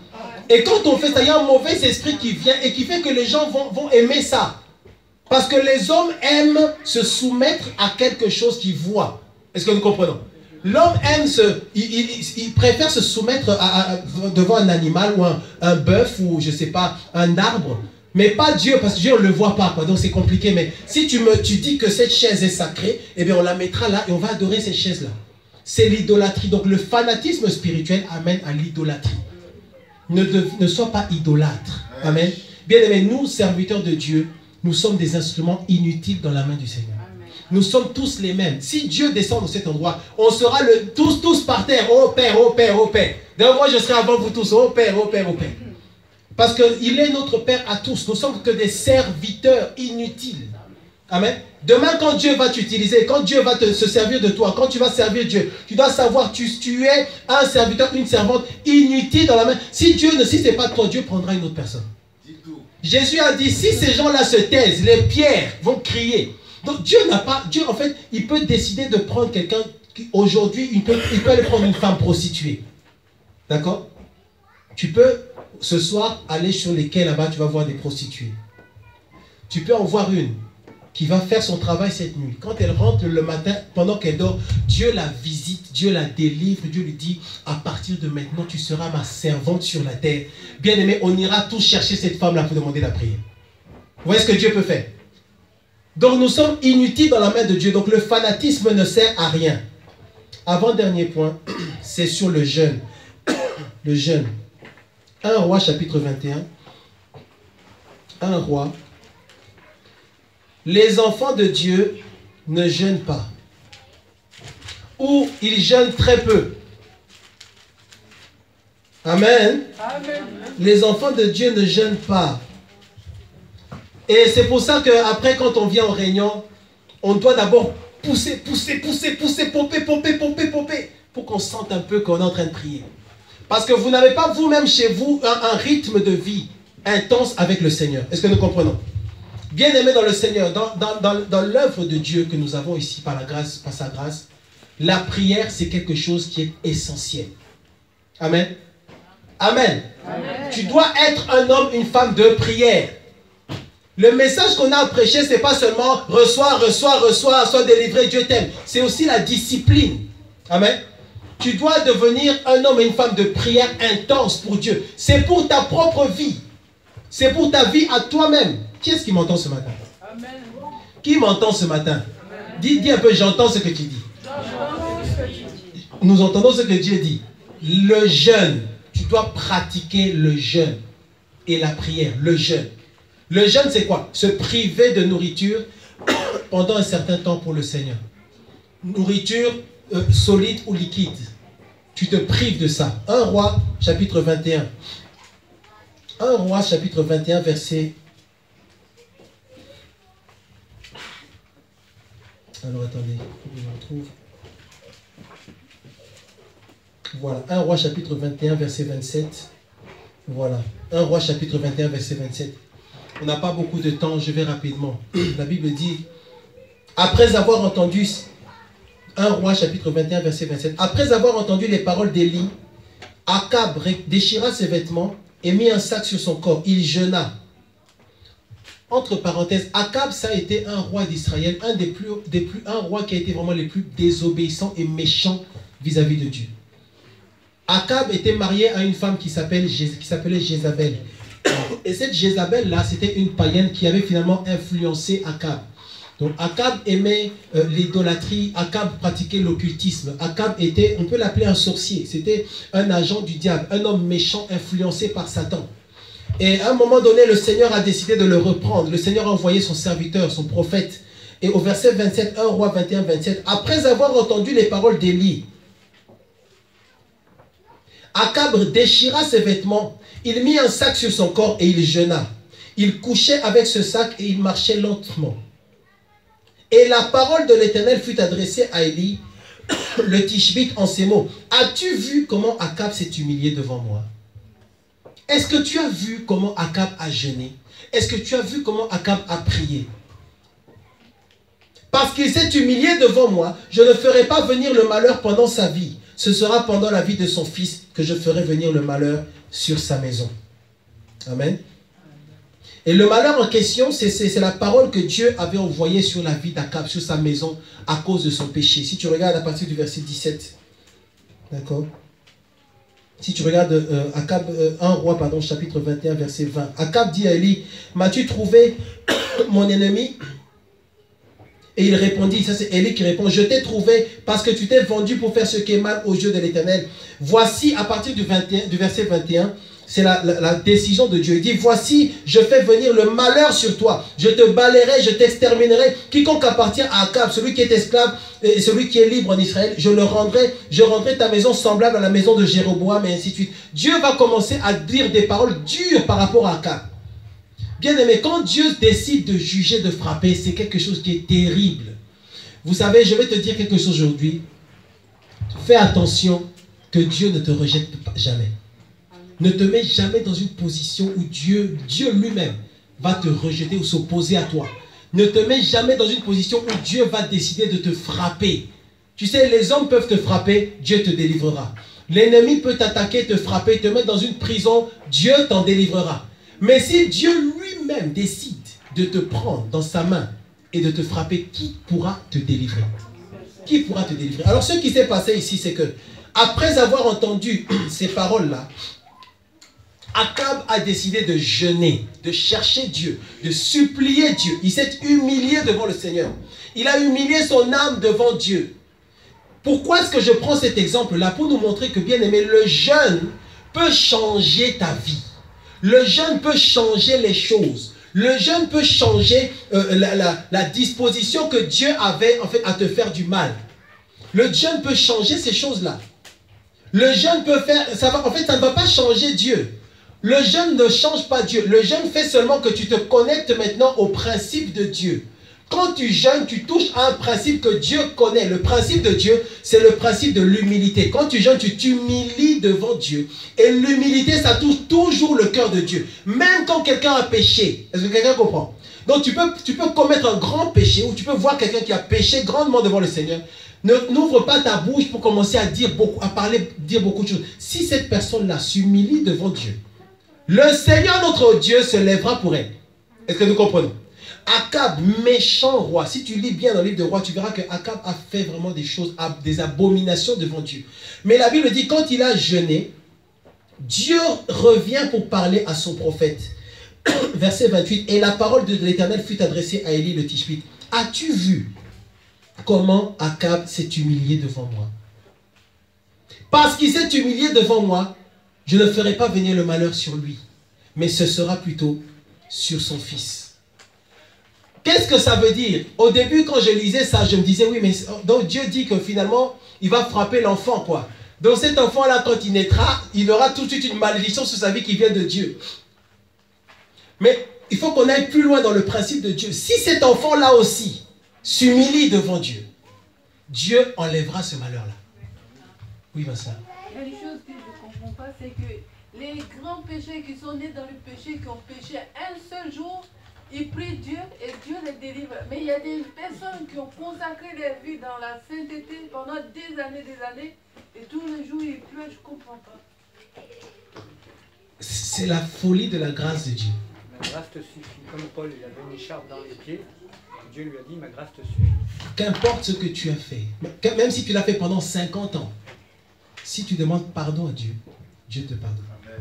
Et quand on fait ça, il y a un mauvais esprit qui vient et qui fait que les gens vont aimer ça. Parce que les hommes aiment se soumettre à quelque chose qu'ils voient. Est-ce que nous comprenons? L'homme aime il préfère se soumettre devant un animal ou un bœuf ou je sais pas, un arbre. Mais pas Dieu, parce que Dieu on ne le voit pas, quoi, donc c'est compliqué. Mais si tu dis que cette chaise est sacrée, eh bien on la mettra là et on va adorer cette chaise-là. C'est l'idolâtrie. Donc le fanatisme spirituel amène à l'idolâtrie. Ne sois pas idolâtre. Amen. Bien aimé, nous, serviteurs de Dieu, nous sommes des instruments inutiles dans la main du Seigneur. Amen. Nous sommes tous les mêmes. Si Dieu descend dans cet endroit, on sera tous par terre. Oh Père, oh Père, oh Père. D'ailleurs, moi, je serai avant vous tous. Oh Père, oh Père, oh Père. Parce qu'il est notre Père à tous. Nous ne sommes que des serviteurs inutiles. Amen. Demain, quand Dieu va t'utiliser, quand Dieu va se servir de toi, quand tu vas servir Dieu, tu dois savoir, tu es un serviteur, une servante inutile dans la main. Si ce n'est pas toi, Dieu prendra une autre personne. Jésus a dit, si ces gens-là se taisent, les pierres vont crier. Donc Dieu n'a pas, Dieu en fait, il peut décider de prendre quelqu'un, aujourd'hui, il peut aller prendre une femme prostituée. D'accord? Tu peux, ce soir, aller sur les quais là-bas, tu vas voir des prostituées. Tu peux en voir une qui va faire son travail cette nuit. Quand elle rentre le matin, pendant qu'elle dort, Dieu la visite, Dieu la délivre, Dieu lui dit, à partir de maintenant, tu seras ma servante sur la terre. Bien aimé, on ira tous chercher cette femme-là pour demander la prière. Vous voyez ce que Dieu peut faire? Donc nous sommes inutiles dans la main de Dieu. Donc le fanatisme ne sert à rien. Avant-dernier point, c'est sur le jeûne. Le jeûne. 1 Roi chapitre 21. 1 Roi. Les enfants de Dieu ne jeûnent pas. Ou ils jeûnent très peu. Amen. Amen. Les enfants de Dieu ne jeûnent pas. Et c'est pour ça qu'après, quand on vient en réunion, on doit d'abord pousser, pomper, pour qu'on sente un peu qu'on est en train de prier. Parce que vous n'avez pas vous-même chez vous un rythme de vie intense avec le Seigneur. Est-ce que nous comprenons? Bien aimé dans le Seigneur, dans l'œuvre de Dieu que nous avons ici par la grâce, par sa grâce, la prière c'est quelque chose qui est essentiel. Amen. Amen. Amen. Tu dois être un homme, une femme de prière. Le message qu'on a à prêcher, c'est pas seulement reçois, sois délivré, Dieu t'aime. C'est aussi la discipline. Amen. Tu dois devenir un homme et une femme de prière intense pour Dieu. C'est pour ta propre vie. C'est pour ta vie à toi-même. Qui est-ce qui m'entend ce matin? Amen. Qui m'entend ce matin? Dis un peu, j'entends ce que tu dis. Nous entendons ce que Dieu dit. Le jeûne. Tu dois pratiquer le jeûne et la prière. Le jeûne. Le jeûne, c'est quoi? Se priver de nourriture pendant un certain temps pour le Seigneur. Nourriture solide ou liquide. tu te prives de ça. 1 Roi, chapitre 21. 1 Roi, chapitre 21, verset... Alors, attendez, je le retrouve. Voilà, 1 Roi, chapitre 21, verset 27. Voilà, 1 Roi, chapitre 21, verset 27. On n'a pas beaucoup de temps, je vais rapidement. La Bible dit, après avoir entendu... 1 Roi, chapitre 21, verset 27. Après avoir entendu les paroles d'Élie, Akab déchira ses vêtements et mit un sac sur son corps. Il jeûna. Entre parenthèses, Akab, ça a été un roi d'Israël, un roi qui a été vraiment les plus désobéissants et méchants vis-à-vis de Dieu. Akab était marié à une femme qui s'appelait Jézabel. Et cette Jézabel-là, c'était une païenne qui avait finalement influencé Akab. Donc Akab aimait l'idolâtrie, Akab pratiquait l'occultisme. Akab était, on peut l'appeler un sorcier, c'était un agent du diable, un homme méchant influencé par Satan. Et à un moment donné, le Seigneur a décidé de le reprendre. Le Seigneur a envoyé son serviteur, son prophète. Et au verset 27, 1 Roi 21, 27, après avoir entendu les paroles d'Élie, Akab déchira ses vêtements, il mit un sac sur son corps et il jeûna. Il couchait avec ce sac et il marchait lentement. Et la parole de l'Éternel fut adressée à Élie, le Tishbite, en ces mots. As-tu vu comment Akab s'est humilié devant moi? Est-ce que tu as vu comment Akab a jeûné? Est-ce que tu as vu comment Akab a prié? Parce qu'il s'est humilié devant moi, je ne ferai pas venir le malheur pendant sa vie. Ce sera pendant la vie de son fils que je ferai venir le malheur sur sa maison. Amen. Et le malheur en question, c'est la parole que Dieu avait envoyée sur la vie d'Akab, sur sa maison, à cause de son péché. Si tu regardes à partir du verset 17, d'accord? Si tu regardes Akab, 1 Roi, pardon, chapitre 21, verset 20. Akab dit à Élie, m'as-tu trouvé mon ennemi? Et il répondit, ça c'est Élie qui répond, je t'ai trouvé parce que tu t'es vendu pour faire ce qui est mal aux yeux de l'Éternel. Voici, à partir du verset 21, c'est la décision de Dieu. Il dit, voici, je fais venir le malheur sur toi. Je te balayerai, je t'exterminerai. Quiconque appartient à Akab, celui qui est esclave et celui qui est libre en Israël, je rendrai ta maison semblable à la maison de Jéroboam et ainsi de suite. Dieu va commencer à dire des paroles dures par rapport à Akab. Bien aimé, quand Dieu décide de juger, de frapper, c'est quelque chose qui est terrible. Vous savez, je vais te dire quelque chose aujourd'hui. Fais attention que Dieu ne te rejette jamais. Ne te mets jamais dans une position où Dieu lui-même va te rejeter ou s'opposer à toi. Ne te mets jamais dans une position où Dieu va décider de te frapper. Tu sais, les hommes peuvent te frapper, Dieu te délivrera. L'ennemi peut t'attaquer, te frapper, te mettre dans une prison, Dieu t'en délivrera. Mais si Dieu lui-même décide de te prendre dans sa main et de te frapper, qui pourra te délivrer? Qui pourra te délivrer? Alors ce qui s'est passé ici, c'est que après avoir entendu ces paroles-là, Akab a décidé de jeûner, de chercher Dieu, de supplier Dieu. Il s'est humilié devant le Seigneur. Il a humilié son âme devant Dieu. Pourquoi est-ce que je prends cet exemple-là? Pour nous montrer que, bien aimé, le jeûne peut changer ta vie. Le jeûne peut changer les choses. Le jeûne peut changer la disposition que Dieu avait en fait à te faire du mal. Le jeûne peut changer ces choses-là. Le jeûne peut faire... en fait, ça ne va pas changer Dieu. Le jeûne ne change pas Dieu. Le jeûne fait seulement que tu te connectes maintenant au principe de Dieu. Quand tu jeûnes, tu touches à un principe que Dieu connaît. Le principe de Dieu, c'est le principe de l'humilité. Quand tu jeûnes, tu t'humilies devant Dieu. Et l'humilité, ça touche toujours le cœur de Dieu. Même quand quelqu'un a péché. Est-ce que quelqu'un comprend? Donc tu peux commettre un grand péché, ou tu peux voir quelqu'un qui a péché grandement devant le Seigneur. N'ouvre pas ta bouche pour commencer à dire beaucoup de choses. Si cette personne-là s'humilie devant Dieu, le Seigneur notre Dieu se lèvera pour elle. Est-ce que nous comprenons? Akab, méchant roi. Si tu lis bien dans le livre de Rois, tu verras que Akab a fait vraiment des choses, des abominations devant Dieu. Mais la Bible dit, quand il a jeûné, Dieu revient pour parler à son prophète. Verset 28, et la parole de l'Éternel fut adressée à Élie le Tishbite. As-tu vu comment Akab s'est humilié devant moi? Parce qu'il s'est humilié devant moi, je ne ferai pas venir le malheur sur lui, mais ce sera plutôt sur son fils. Qu'est-ce que ça veut dire? Au début, quand je lisais ça, je me disais, oui, mais donc Dieu dit que finalement, il va frapper l'enfant, quoi. Donc cet enfant-là, quand il naîtra, il aura tout de suite une malédiction sur sa vie qui vient de Dieu. Mais il faut qu'on aille plus loin dans le principe de Dieu. Si cet enfant-là aussi s'humilie devant Dieu, Dieu enlèvera ce malheur-là. Oui, Vincent. Il y a une chose que je ne comprends pas, c'est que les grands pécheurs qui sont nés dans le péché, qui ont péché un seul jour, ils prient Dieu et Dieu les délivre. Mais il y a des personnes qui ont consacré leur vie dans la sainteté pendant des années, et tous les jours ils pleurent, je ne comprends pas. C'est la folie de la grâce de Dieu. Ma grâce te suffit. Comme Paul, il avait une écharpe dans les pieds, Dieu lui a dit, ma grâce te suffit. Qu'importe ce que tu as fait, même si tu l'as fait pendant 50 ans, si tu demandes pardon à Dieu, Dieu te pardonne. Amen.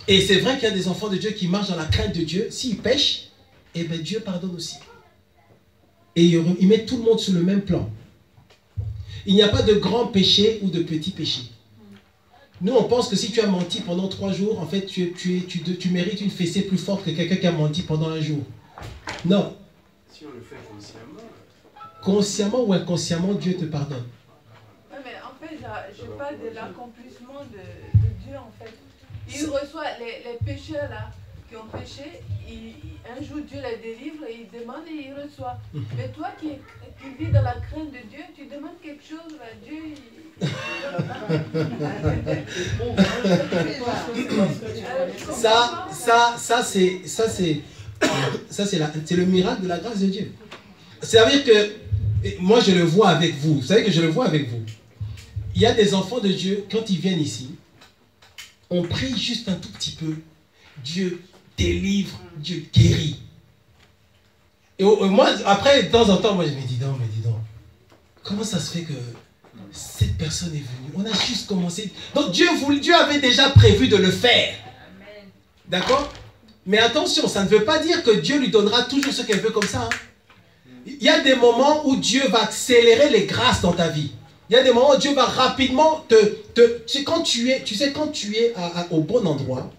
Et c'est vrai qu'il y a des enfants de Dieu qui marchent dans la crainte de Dieu. S'ils pêchent, eh bien Dieu pardonne aussi. Et il met tout le monde sur le même plan. Il n'y a pas de grand péché ou de petit péché. Nous, on pense que si tu as menti pendant 3 jours, en fait, tu mérites une fessée plus forte que quelqu'un qui a menti pendant 1 jour. Non. Si on le fait consciemment. Consciemment ou inconsciemment, Dieu te pardonne. Oui, mais en fait, je parle de l'accomplissement de Dieu, en fait. Il reçoit les pécheurs là, qui ont péché, un jour Dieu les délivre, et il demande et il reçoit. Mais toi qui vis dans la crainte de Dieu, tu demandes quelque chose, là, Dieu c'est le miracle de la grâce de Dieu. C'est-à-dire que, moi je le vois avec vous, vous savez que je le vois avec vous. Il y a des enfants de Dieu, quand ils viennent ici, on prie juste un tout petit peu, Dieu délivre, Dieu guérit. Et moi, après, de temps en temps, moi je me dis, non, comment ça se fait que cette personne est venue? On a juste commencé. Donc Dieu avait déjà prévu de le faire. D'accord? Mais attention, ça ne veut pas dire que Dieu lui donnera toujours ce qu'elle veut comme ça. Il y a des moments où Dieu va accélérer les grâces dans ta vie. Il y a des moments où Dieu va rapidement quand tu es au bon endroit,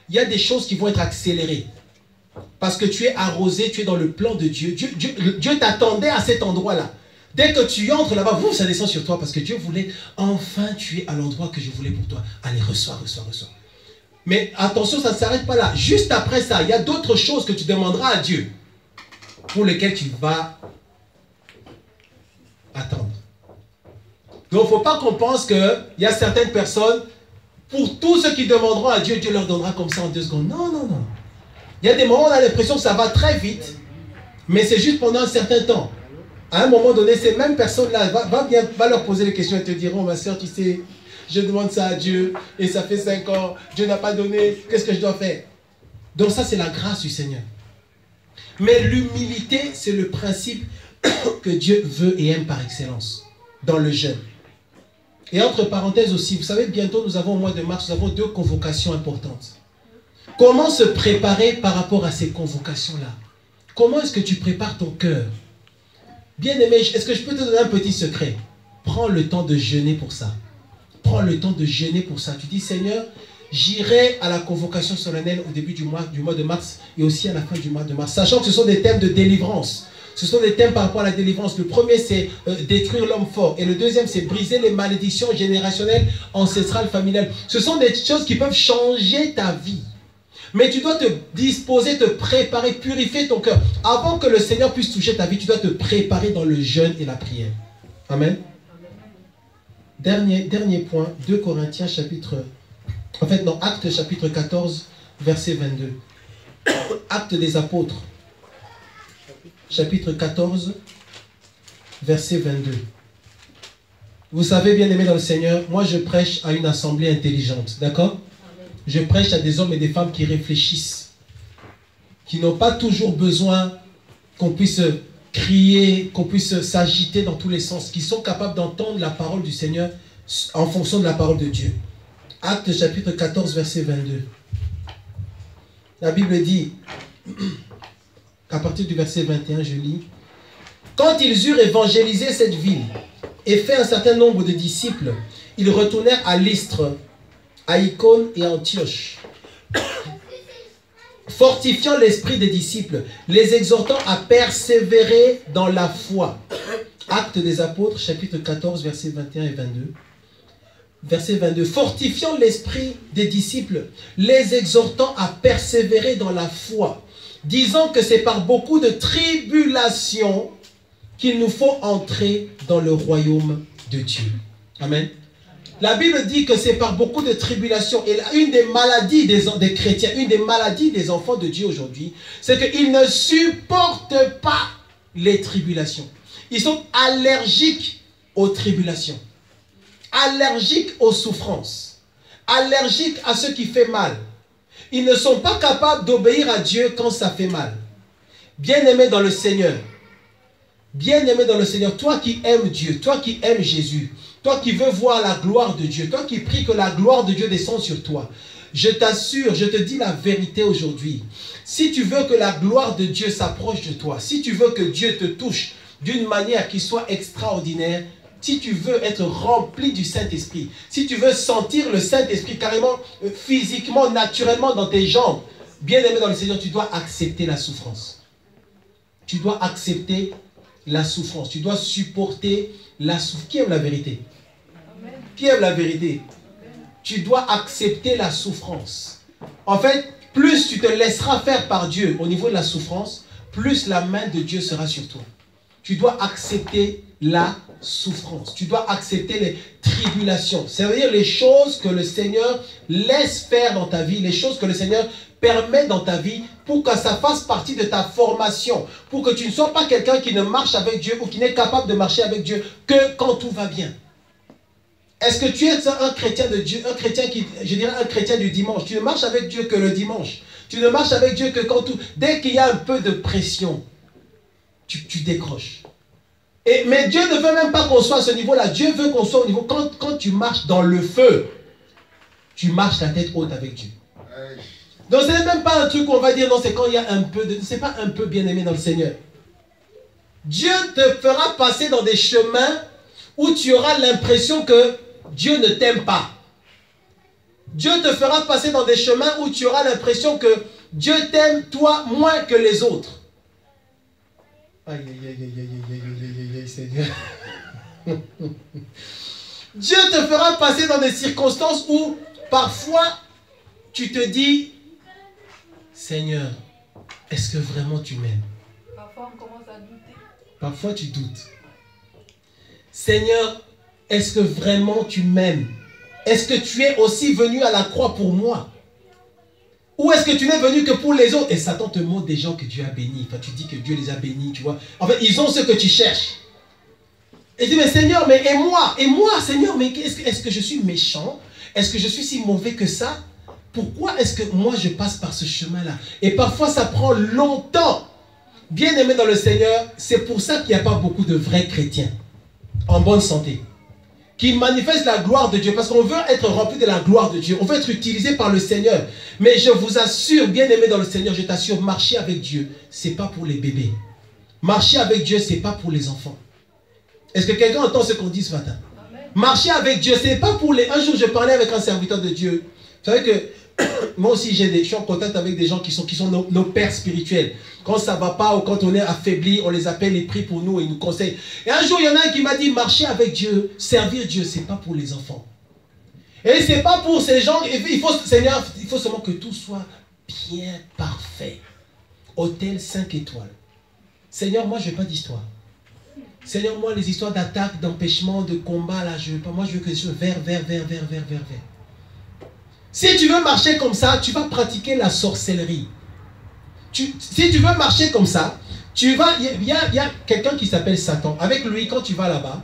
il y a des choses qui vont être accélérées. Parce que tu es arrosé, tu es dans le plan de Dieu. Dieu t'attendait à cet endroit-là. Dès que tu entres là-bas, ça descend sur toi parce que Dieu voulait, enfin tu es à l'endroit que je voulais pour toi. Allez, reçois. Mais attention, ça ne s'arrête pas là. Juste après ça, il y a d'autres choses que tu demanderas à Dieu pour lesquelles tu vas attendre. Donc, il ne faut pas qu'on pense qu'il y a certaines personnes, pour tous ceux qui demanderont à Dieu, Dieu leur donnera comme ça en 2 secondes. Non. Il y a des moments où on a l'impression que ça va très vite, mais c'est juste pendant un certain temps. À un moment donné, ces mêmes personnes-là, va leur poser des questions et te diront, ma soeur, tu sais, je demande ça à Dieu, et ça fait 5 ans, Dieu n'a pas donné, qu'est-ce que je dois faire? Donc ça, c'est la grâce du Seigneur. Mais l'humilité, c'est le principe que Dieu veut et aime par excellence, dans le jeûne. Et entre parenthèses aussi, vous savez, bientôt, nous avons au mois de mars, nous avons 2 convocations importantes. Comment se préparer par rapport à ces convocations-là? Comment est-ce que tu prépares ton cœur? Bien-aimé, est-ce que je peux te donner un petit secret? Prends le temps de jeûner pour ça. Prends le temps de jeûner pour ça. Tu dis, Seigneur, j'irai à la convocation solennelle au début du mois de mars et aussi à la fin du mois de mars. Sachant que ce sont des thèmes de délivrance. Ce sont des thèmes par rapport à la délivrance. Le premier, c'est détruire l'homme fort. Et le deuxième, c'est briser les malédictions générationnelles, ancestrales, familiales. Ce sont des choses qui peuvent changer ta vie. Mais tu dois te disposer, te préparer, purifier ton cœur. Avant que le Seigneur puisse toucher ta vie, tu dois te préparer dans le jeûne et la prière. Amen. Dernier point, 2 Corinthiens Actes chapitre 14, verset 22. Actes des apôtres, chapitre 14, verset 22. Vous savez, bien aimé dans le Seigneur, moi je prêche à une assemblée intelligente, d'accord? Je prêche à des hommes et des femmes qui réfléchissent, qui n'ont pas toujours besoin qu'on puisse crier, qu'on puisse s'agiter dans tous les sens, qui sont capables d'entendre la parole du Seigneur en fonction de la parole de Dieu. Actes chapitre 14, verset 22. La Bible dit, à partir du verset 21, je lis, « Quand ils eurent évangélisé cette ville et fait un certain nombre de disciples, ils retournèrent à Lystre, à Icône et à Antioche, fortifiant l'esprit des disciples, les exhortant à persévérer dans la foi. » Actes des apôtres, chapitre 14, versets 21 et 22. Verset 22. Fortifiant l'esprit des disciples, les exhortant à persévérer dans la foi, disant que c'est par beaucoup de tribulations qu'il nous faut entrer dans le royaume de Dieu. Amen. La Bible dit que c'est par beaucoup de tribulations. Et une des maladies des chrétiens, une des maladies des enfants de Dieu aujourd'hui, c'est qu'ils ne supportent pas les tribulations. Ils sont allergiques aux tribulations, allergiques aux souffrances, allergiques à ce qui fait mal. Ils ne sont pas capables d'obéir à Dieu quand ça fait mal. Bien-aimé dans le Seigneur, bien-aimé dans le Seigneur, toi qui aimes Dieu, toi qui aimes Jésus, toi qui veux voir la gloire de Dieu, toi qui pries que la gloire de Dieu descende sur toi, je t'assure, je te dis la vérité aujourd'hui. Si tu veux que la gloire de Dieu s'approche de toi, si tu veux que Dieu te touche d'une manière qui soit extraordinaire, si tu veux être rempli du Saint-Esprit, si tu veux sentir le Saint-Esprit carrément, physiquement, naturellement dans tes jambes, bien-aimé dans le Seigneur, tu dois accepter la souffrance. Tu dois accepter la souffrance. Tu dois supporter la souffrance. Qui aime la vérité? Amen. Qui aime la vérité? Amen. Tu dois accepter la souffrance. En fait, plus tu te laisseras faire par Dieu au niveau de la souffrance, plus la main de Dieu sera sur toi. Tu dois accepter la souffrance. Tu dois accepter les tribulations. C'est-à-dire les choses que le Seigneur laisse faire dans ta vie, les choses que le Seigneur permet dans ta vie pour que ça fasse partie de ta formation, pour que tu ne sois pas quelqu'un qui ne marche avec Dieu ou qui n'est capable de marcher avec Dieu que quand tout va bien. Est-ce que tu es un chrétien de Dieu, un chrétien qui, je dirais un chrétien du dimanche? Tu ne marches avec Dieu que le dimanche. Tu ne marches avec Dieu que quand tout... Dès qu'il y a un peu de pression, tu décroches. Mais Dieu ne veut même pas qu'on soit à ce niveau-là. Dieu veut qu'on soit au niveau... Quand tu marches dans le feu, tu marches la tête haute avec Dieu. Donc ce n'est même pas un truc qu'on va dire, non, c'est quand il y a un peu de... C'est pas un peu bien-aimé dans le Seigneur. Dieu te fera passer dans des chemins où tu auras l'impression que Dieu ne t'aime pas. Dieu te fera passer dans des chemins où tu auras l'impression que Dieu t'aime, toi, moins que les autres. Aïe, aïe, aïe, aïe, aïe, aïe, aïe, aïe, aïe, Seigneur. Dieu te fera passer dans des circonstances où, parfois, tu te dis, Seigneur, est-ce que vraiment tu m'aimes? Parfois, on commence à douter. Parfois, tu doutes. Seigneur, est-ce que vraiment tu m'aimes? Est-ce que tu es aussi venu à la croix pour moi? Ou est-ce que tu n'es venu que pour les autres? Et Satan te montre des gens que Dieu a bénis. Enfin, tu dis que Dieu les a bénis, tu vois. En fait, ils ont ce que tu cherches. Et tu dis, mais Seigneur, mais et moi, Seigneur, mais est-ce que je suis méchant? Est-ce que je suis si mauvais que ça? Pourquoi est-ce que moi je passe par ce chemin-là? Et parfois, ça prend longtemps. Bien aimé dans le Seigneur, c'est pour ça qu'il n'y a pas beaucoup de vrais chrétiens en bonne santé, qui manifestent la gloire de Dieu, parce qu'on veut être rempli de la gloire de Dieu, on veut être utilisé par le Seigneur. Mais je vous assure, bien-aimé dans le Seigneur, je t'assure, marcher avec Dieu, ce n'est pas pour les bébés. Marcher avec Dieu, ce n'est pas pour les enfants. Est-ce que quelqu'un entend ce qu'on dit ce matin? Amen. Marcher avec Dieu, ce n'est pas pour les... Un jour, je parlais avec un serviteur de Dieu. Vous savez que moi aussi, je suis en contact avec des gens qui sont nos pères spirituels. Quand ça ne va pas ou quand on est affaibli, on les appelle, ils prient pour nous et ils nous conseillent. Et un jour, il y en a un qui m'a dit, marcher avec Dieu, servir Dieu, ce n'est pas pour les enfants. Et ce n'est pas pour ces gens. Seigneur, il faut seulement que tout soit bien parfait. Hôtel 5 étoiles. Seigneur, moi, je ne veux pas d'histoire. Seigneur, moi, les histoires d'attaque, d'empêchement, de combat, là, je ne veux pas. Moi, je veux que ce soit vert. Si tu veux marcher comme ça, tu vas pratiquer la sorcellerie. Si tu veux marcher comme ça, il y a quelqu'un qui s'appelle Satan. Avec lui, quand tu vas là-bas,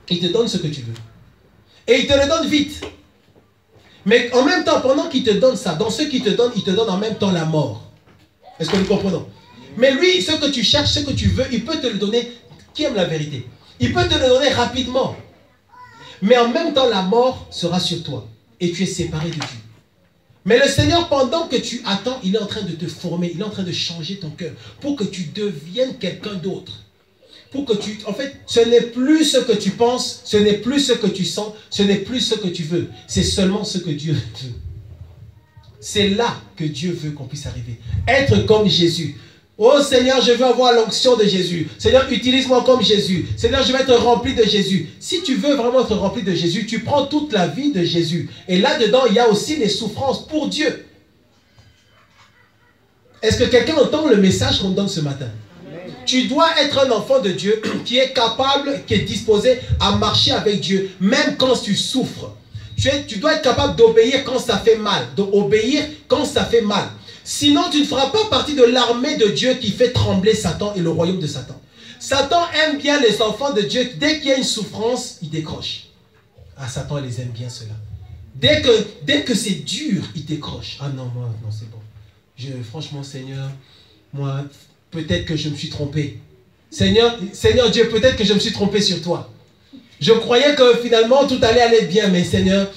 il te donne ce que tu veux. Et il te le donne vite. Mais en même temps, pendant qu'il te donne ça, dans ce qu'il te donne, il te donne en même temps la mort. Est-ce que nous comprenons? Mais lui, ce que tu cherches, ce que tu veux, il peut te le donner. Qui aime la vérité? Il peut te le donner rapidement. Mais en même temps, la mort sera sur toi. Et tu es séparé de Dieu. Mais le Seigneur, pendant que tu attends, il est en train de te former, il est en train de changer ton cœur pour que tu deviennes quelqu'un d'autre. Pour que tu... En fait, ce n'est plus ce que tu penses, ce n'est plus ce que tu sens, ce n'est plus ce que tu veux. C'est seulement ce que Dieu veut. C'est là que Dieu veut qu'on puisse arriver. Être comme Jésus. Oh Seigneur, je veux avoir l'onction de Jésus. Seigneur, utilise-moi comme Jésus. Seigneur, je vais être rempli de Jésus. Si tu veux vraiment être rempli de Jésus, tu prends toute la vie de Jésus. Et là-dedans, il y a aussi les souffrances pour Dieu. Est-ce que quelqu'un entend le message qu'on donne ce matin? Tu dois être un enfant de Dieu qui est capable, qui est disposé à marcher avec Dieu, même quand tu souffres. Tu dois être capable d'obéir quand ça fait mal, d'obéir quand ça fait mal. Sinon, tu ne feras pas partie de l'armée de Dieu qui fait trembler Satan et le royaume de Satan. Satan aime bien les enfants de Dieu. Dès qu'il y a une souffrance, il décroche. Ah, Satan les aime bien cela. Dès que c'est dur, il décroche. Ah non, moi, non, c'est bon. Franchement, Seigneur, moi, peut-être que je me suis trompé. Seigneur Dieu, peut-être que je me suis trompé sur toi. Je croyais que finalement, tout allait aller bien, mais Seigneur,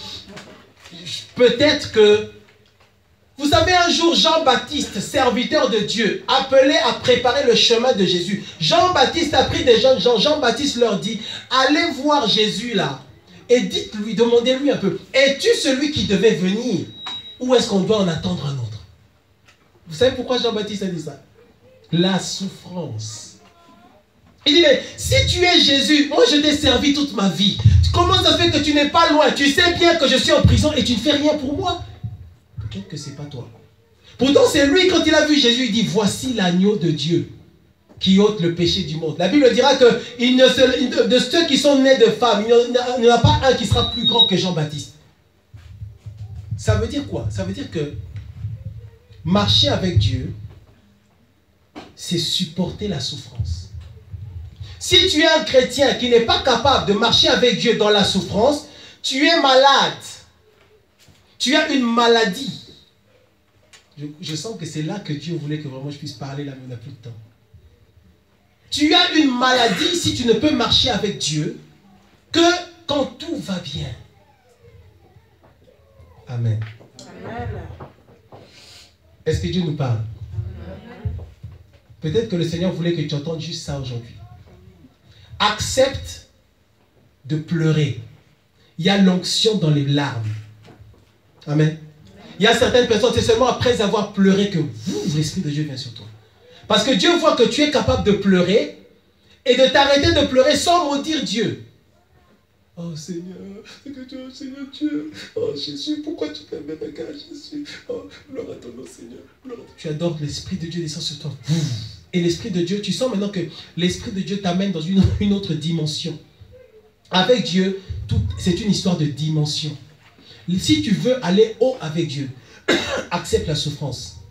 peut-être que... Vous savez, un jour, Jean-Baptiste, serviteur de Dieu, appelé à préparer le chemin de Jésus. Jean-Baptiste a pris des jeunes gens. Jean-Baptiste leur dit, allez voir Jésus là. Et dites-lui, demandez-lui un peu, es-tu celui qui devait venir? Ou est-ce qu'on doit en attendre un autre? Vous savez pourquoi Jean-Baptiste a dit ça? La souffrance. Il dit, mais si tu es Jésus, moi je t'ai servi toute ma vie. Comment ça fait que tu n'es pas loin? Tu sais bien que je suis en prison et tu ne fais rien pour moi. Peut-être que ce n'est pas toi. Pourtant, c'est lui, quand il a vu Jésus, il dit, voici l'agneau de Dieu qui ôte le péché du monde. La Bible dira que de ceux qui sont nés de femmes, il n'y en a pas un qui sera plus grand que Jean-Baptiste. Ça veut dire quoi? Ça veut dire que marcher avec Dieu, c'est supporter la souffrance. Si tu es un chrétien qui n'est pas capable de marcher avec Dieu dans la souffrance, tu es malade. Tu as une maladie. Je sens que c'est là que Dieu voulait que vraiment je puisse parler, là, mais on n'a plus de temps. Tu as une maladie si tu ne peux marcher avec Dieu que quand tout va bien. Amen. Amen. Est-ce que Dieu nous parle? Peut-être que le Seigneur voulait que tu entendes juste ça aujourd'hui. Accepte de pleurer. Il y a l'onction dans les larmes. Amen. Il y a certaines personnes, c'est seulement après avoir pleuré que l'Esprit de Dieu vient sur toi. Parce que Dieu voit que tu es capable de pleurer et de t'arrêter de pleurer sans maudire Dieu. Oh Seigneur, Seigneur Dieu, oh Jésus, pourquoi tu fais mes regards, Jésus? Oh, gloire à ton nom, Seigneur. Tu adores l'Esprit de Dieu descend sur toi. Et l'Esprit de Dieu, tu sens maintenant que l'Esprit de Dieu t'amène dans une autre dimension. Avec Dieu, c'est une histoire de dimension. Si tu veux aller haut avec Dieu, accepte la souffrance.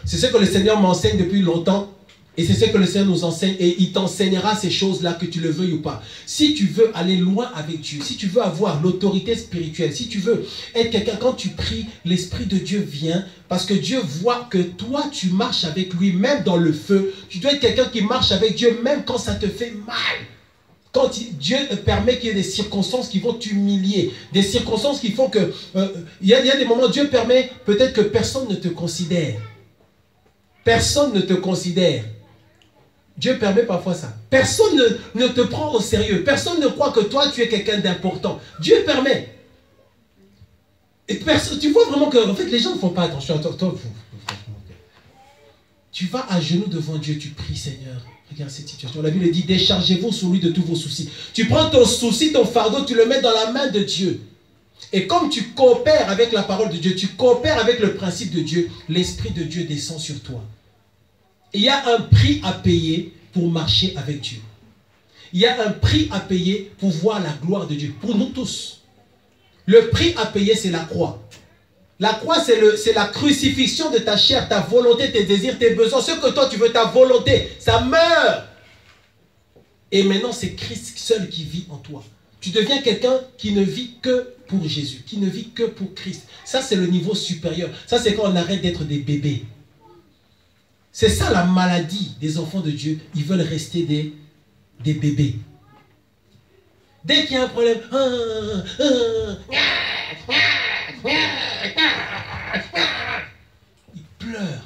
C'est ce que le Seigneur m'enseigne depuis longtemps. Et c'est ce que le Seigneur nous enseigne. Et il t'enseignera ces choses-là, que tu le veuilles ou pas. Si tu veux aller loin avec Dieu, si tu veux avoir l'autorité spirituelle, si tu veux être quelqu'un, quand tu pries, l'Esprit de Dieu vient. Parce que Dieu voit que toi, tu marches avec lui, même dans le feu. Tu dois être quelqu'un qui marche avec Dieu, même quand ça te fait mal. Quand Dieu permet qu'il y ait des circonstances qui vont t'humilier, des circonstances qui font que... il y a des moments où Dieu permet peut-être que personne ne te considère. Personne ne te considère. Dieu permet parfois ça. Personne ne te prend au sérieux. Personne ne croit que toi, tu es quelqu'un d'important. Dieu permet. Et tu vois vraiment que en fait, les gens ne font pas attention à toi. Tu vas à genoux devant Dieu, tu pries, Seigneur. Regarde cette situation. La Bible dit, déchargez-vous sur lui de tous vos soucis. Tu prends ton souci, ton fardeau, tu le mets dans la main de Dieu. Et comme tu coopères avec la parole de Dieu, tu coopères avec le principe de Dieu, l'Esprit de Dieu descend sur toi. Il y a un prix à payer pour marcher avec Dieu. Il y a un prix à payer pour voir la gloire de Dieu. Pour nous tous. Le prix à payer, c'est la croix. La croix, c'est la crucifixion de ta chair, ta volonté, tes désirs, tes besoins. Ce que toi, tu veux, ta volonté, ça meurt. Et maintenant, c'est Christ seul qui vit en toi. Tu deviens quelqu'un qui ne vit que pour Jésus, qui ne vit que pour Christ. Ça, c'est le niveau supérieur. Ça, c'est quand on arrête d'être des bébés. C'est ça la maladie des enfants de Dieu. Ils veulent rester des bébés. Dès qu'il y a un problème, ils pleurent.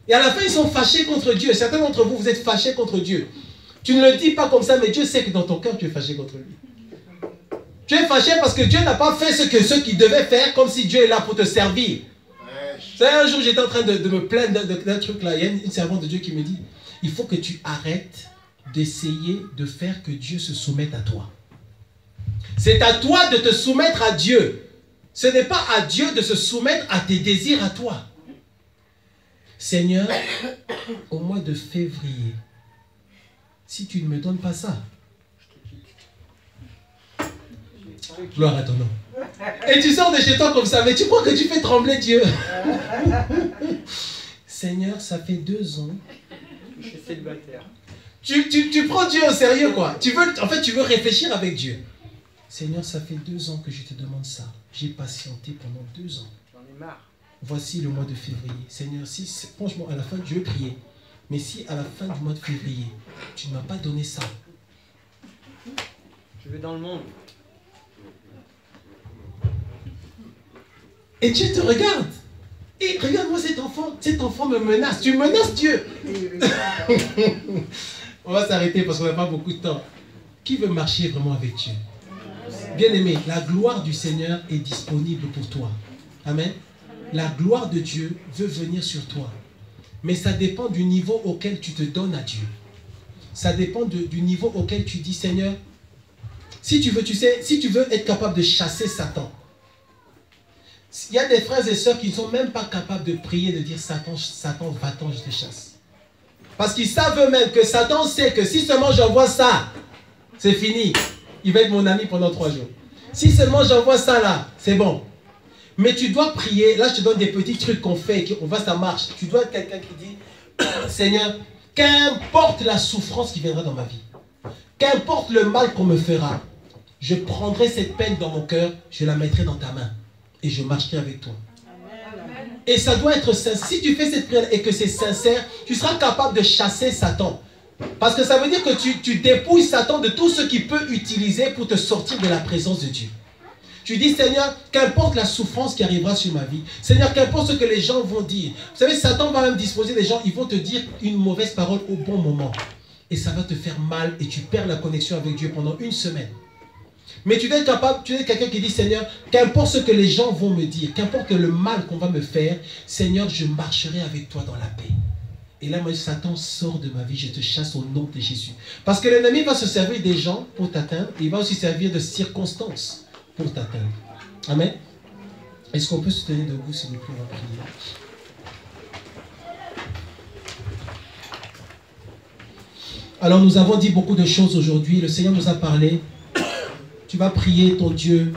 Et à la fin, ils sont fâchés contre Dieu. Certains d'entre vous, vous êtes fâchés contre Dieu. Tu ne le dis pas comme ça, mais Dieu sait que dans ton cœur, tu es fâché contre lui. Tu es fâché parce que Dieu n'a pas fait ce qu'il devait faire, comme si Dieu est là pour te servir. Vous savez, un jour, j'étais en train de me plaindre d'un truc là. Il y a une servante de Dieu qui me dit, il faut que tu arrêtes d'essayer de faire que Dieu se soumette à toi. C'est à toi de te soumettre à Dieu. Ce n'est pas à Dieu de se soumettre à tes désirs à toi. Seigneur, au mois de février, si tu ne me donnes pas ça, gloire à ton nom. Et tu sors de chez toi comme ça, mais tu crois que tu fais trembler Dieu. Seigneur, ça fait 2 ans. Je suis célibataire. Tu prends Dieu au sérieux, quoi. En fait, tu veux réfléchir avec Dieu. Seigneur, ça fait 2 ans que je te demande ça. J'ai patienté pendant 2 ans. J'en ai marre. Voici le mois de février. Seigneur, si franchement, à la fin, je vais prier. Mais si à la fin du mois de février, tu ne m'as pas donné ça. Je vais dans le monde. Et Dieu te regarde. Et regarde-moi cet enfant me menace. Tu menaces Dieu. On va s'arrêter parce qu'on n'a pas beaucoup de temps. Qui veut marcher vraiment avec Dieu? Bien-aimé, la gloire du Seigneur est disponible pour toi. Amen. La gloire de Dieu veut venir sur toi. Mais ça dépend du niveau auquel tu te donnes à Dieu. Ça dépend du niveau auquel tu dis, Seigneur, si tu veux, si tu veux être capable de chasser Satan, il y a des frères et sœurs qui ne sont même pas capables de prier, de dire, Satan, va-t'en, je te chasse. Parce qu'ils savent eux-mêmes que Satan sait que si seulement j'envoie ça, c'est fini. Il va être mon ami pendant 3 jours. Si seulement j'envoie ça là, c'est bon. Mais tu dois prier. Là, je te donne des petits trucs qu'on fait, qu'on voit ça marche. Tu dois être quelqu'un qui dit, Seigneur, qu'importe la souffrance qui viendra dans ma vie, qu'importe le mal qu'on me fera, je prendrai cette peine dans mon cœur, je la mettrai dans ta main et je marcherai avec toi. Amen. Et ça doit être sincère. Si tu fais cette prière et que c'est sincère, tu seras capable de chasser Satan. Parce que ça veut dire que tu dépouilles Satan de tout ce qu'il peut utiliser pour te sortir de la présence de Dieu. Tu dis, Seigneur, qu'importe la souffrance qui arrivera sur ma vie, Seigneur, qu'importe ce que les gens vont dire. Vous savez, Satan va même disposer des gens, ils vont te dire une mauvaise parole au bon moment. Et ça va te faire mal et tu perds la connexion avec Dieu pendant 1 semaine. Mais tu dois être capable, tu es quelqu'un qui dit, Seigneur, qu'importe ce que les gens vont me dire, qu'importe le mal qu'on va me faire, Seigneur, je marcherai avec toi dans la paix. Et là, moi, Satan sort de ma vie, je te chasse au nom de Jésus. Parce que l'ennemi va se servir des gens pour t'atteindre, il va aussi servir de circonstances pour t'atteindre. Amen. Est-ce qu'on peut se tenir debout, s'il vous plaît, on va prier. Alors, nous avons dit beaucoup de choses aujourd'hui. Le Seigneur nous a parlé. Tu vas prier ton Dieu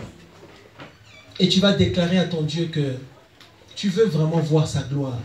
et tu vas déclarer à ton Dieu que tu veux vraiment voir sa gloire.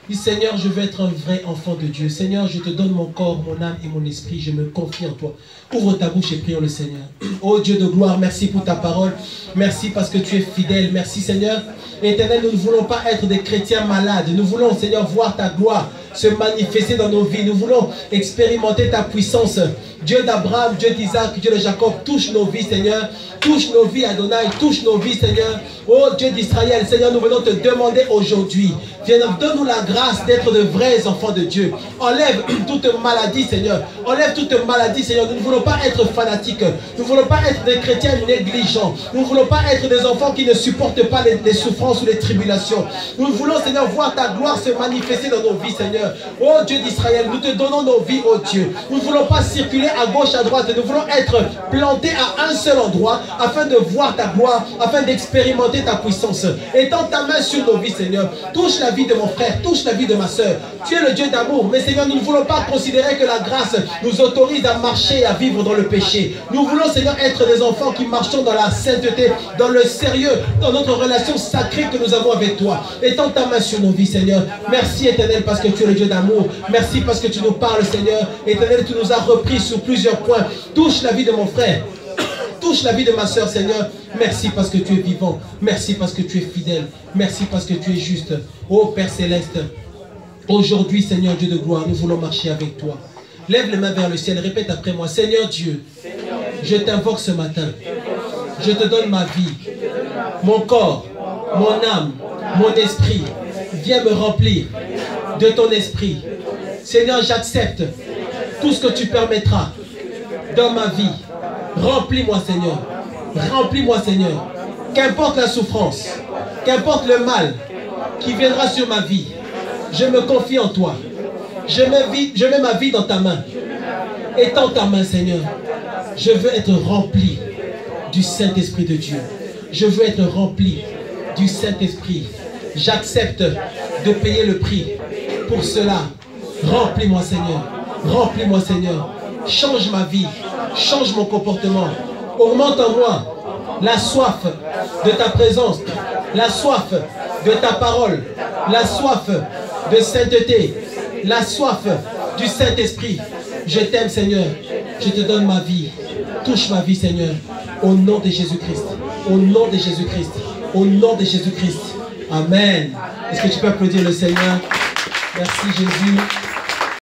Dis, Seigneur, je veux être un vrai enfant de Dieu. Seigneur, je te donne mon corps, mon âme et mon esprit. Je me confie en toi. Ouvre ta bouche et prions le Seigneur. Oh Dieu de gloire, merci pour ta parole. Merci parce que tu es fidèle. Merci Seigneur. Éternel, nous ne voulons pas être des chrétiens malades. Nous voulons, Seigneur, voir ta gloire se manifester dans nos vies. Nous voulons expérimenter ta puissance. Dieu d'Abraham, Dieu d'Isaac, Dieu de Jacob, touche nos vies, Seigneur. Touche nos vies, Adonai. Touche nos vies, Seigneur. Oh Dieu d'Israël, Seigneur, nous venons te demander aujourd'hui. Viens, donne-nous la grâce d'être de vrais enfants de Dieu. Enlève toute maladie, Seigneur. Enlève toute maladie, Seigneur. Nous ne voulons pas être fanatiques. Nous ne voulons pas être des chrétiens négligents. Nous ne voulons pas être des enfants qui ne supportent pas les souffrances ou les tribulations. Nous voulons, Seigneur, voir ta gloire se manifester dans nos vies, Seigneur. Oh Dieu d'Israël, nous te donnons nos vies, oh Dieu. Nous ne voulons pas circuler à gauche, à droite. Nous voulons être plantés à un seul endroit afin de voir ta gloire, afin d'expérimenter ta puissance. Étends ta main sur nos vies, Seigneur. Touche la vie de mon frère, touche la vie de ma soeur. Tu es le Dieu d'amour, mais Seigneur, nous ne voulons pas considérer que la grâce nous autorise à marcher et à vivre dans le péché. Nous voulons, Seigneur, être des enfants qui marchons dans la sainteté, dans le sérieux, dans notre relation sacrée que nous avons avec toi. Étends ta main sur nos vies, Seigneur. Merci, Éternel, parce que tu es le Dieu d'amour. Merci parce que tu nous parles, Seigneur. Éternel, tu nous as repris sur plusieurs points. Touche la vie de mon frère. Touche la vie de ma soeur, Seigneur. Merci parce que tu es vivant. Merci parce que tu es fidèle. Merci parce que tu es juste. Ô Père Céleste, aujourd'hui, Seigneur Dieu de gloire, nous voulons marcher avec toi. Lève les mains vers le ciel. Répète après moi. Seigneur Dieu, je t'invoque ce matin. Je te donne ma vie, mon corps, mon âme, mon esprit. Viens me remplir de ton esprit. Seigneur, j'accepte tout ce que tu permettras dans ma vie. Remplis-moi, Seigneur. Remplis-moi, Seigneur. Qu'importe la souffrance, qu'importe le mal, qui viendra sur ma vie. Je me confie en toi. Je mets ma vie dans ta main. Étends ta main, Seigneur. Je veux être rempli du Saint-Esprit de Dieu. Je veux être rempli du Saint-Esprit. J'accepte de payer le prix pour cela. Remplis-moi, Seigneur. Remplis-moi, Seigneur. Change ma vie. Change mon comportement. Augmente en moi la soif de ta présence, la soif de ta parole, la soif de sainteté, la soif du Saint-Esprit. Je t'aime, Seigneur. Je te donne ma vie. Touche ma vie, Seigneur. Au nom de Jésus-Christ. Au nom de Jésus-Christ. Au nom de Jésus-Christ. Amen. Est-ce que tu peux applaudir le Seigneur? Merci, Jésus.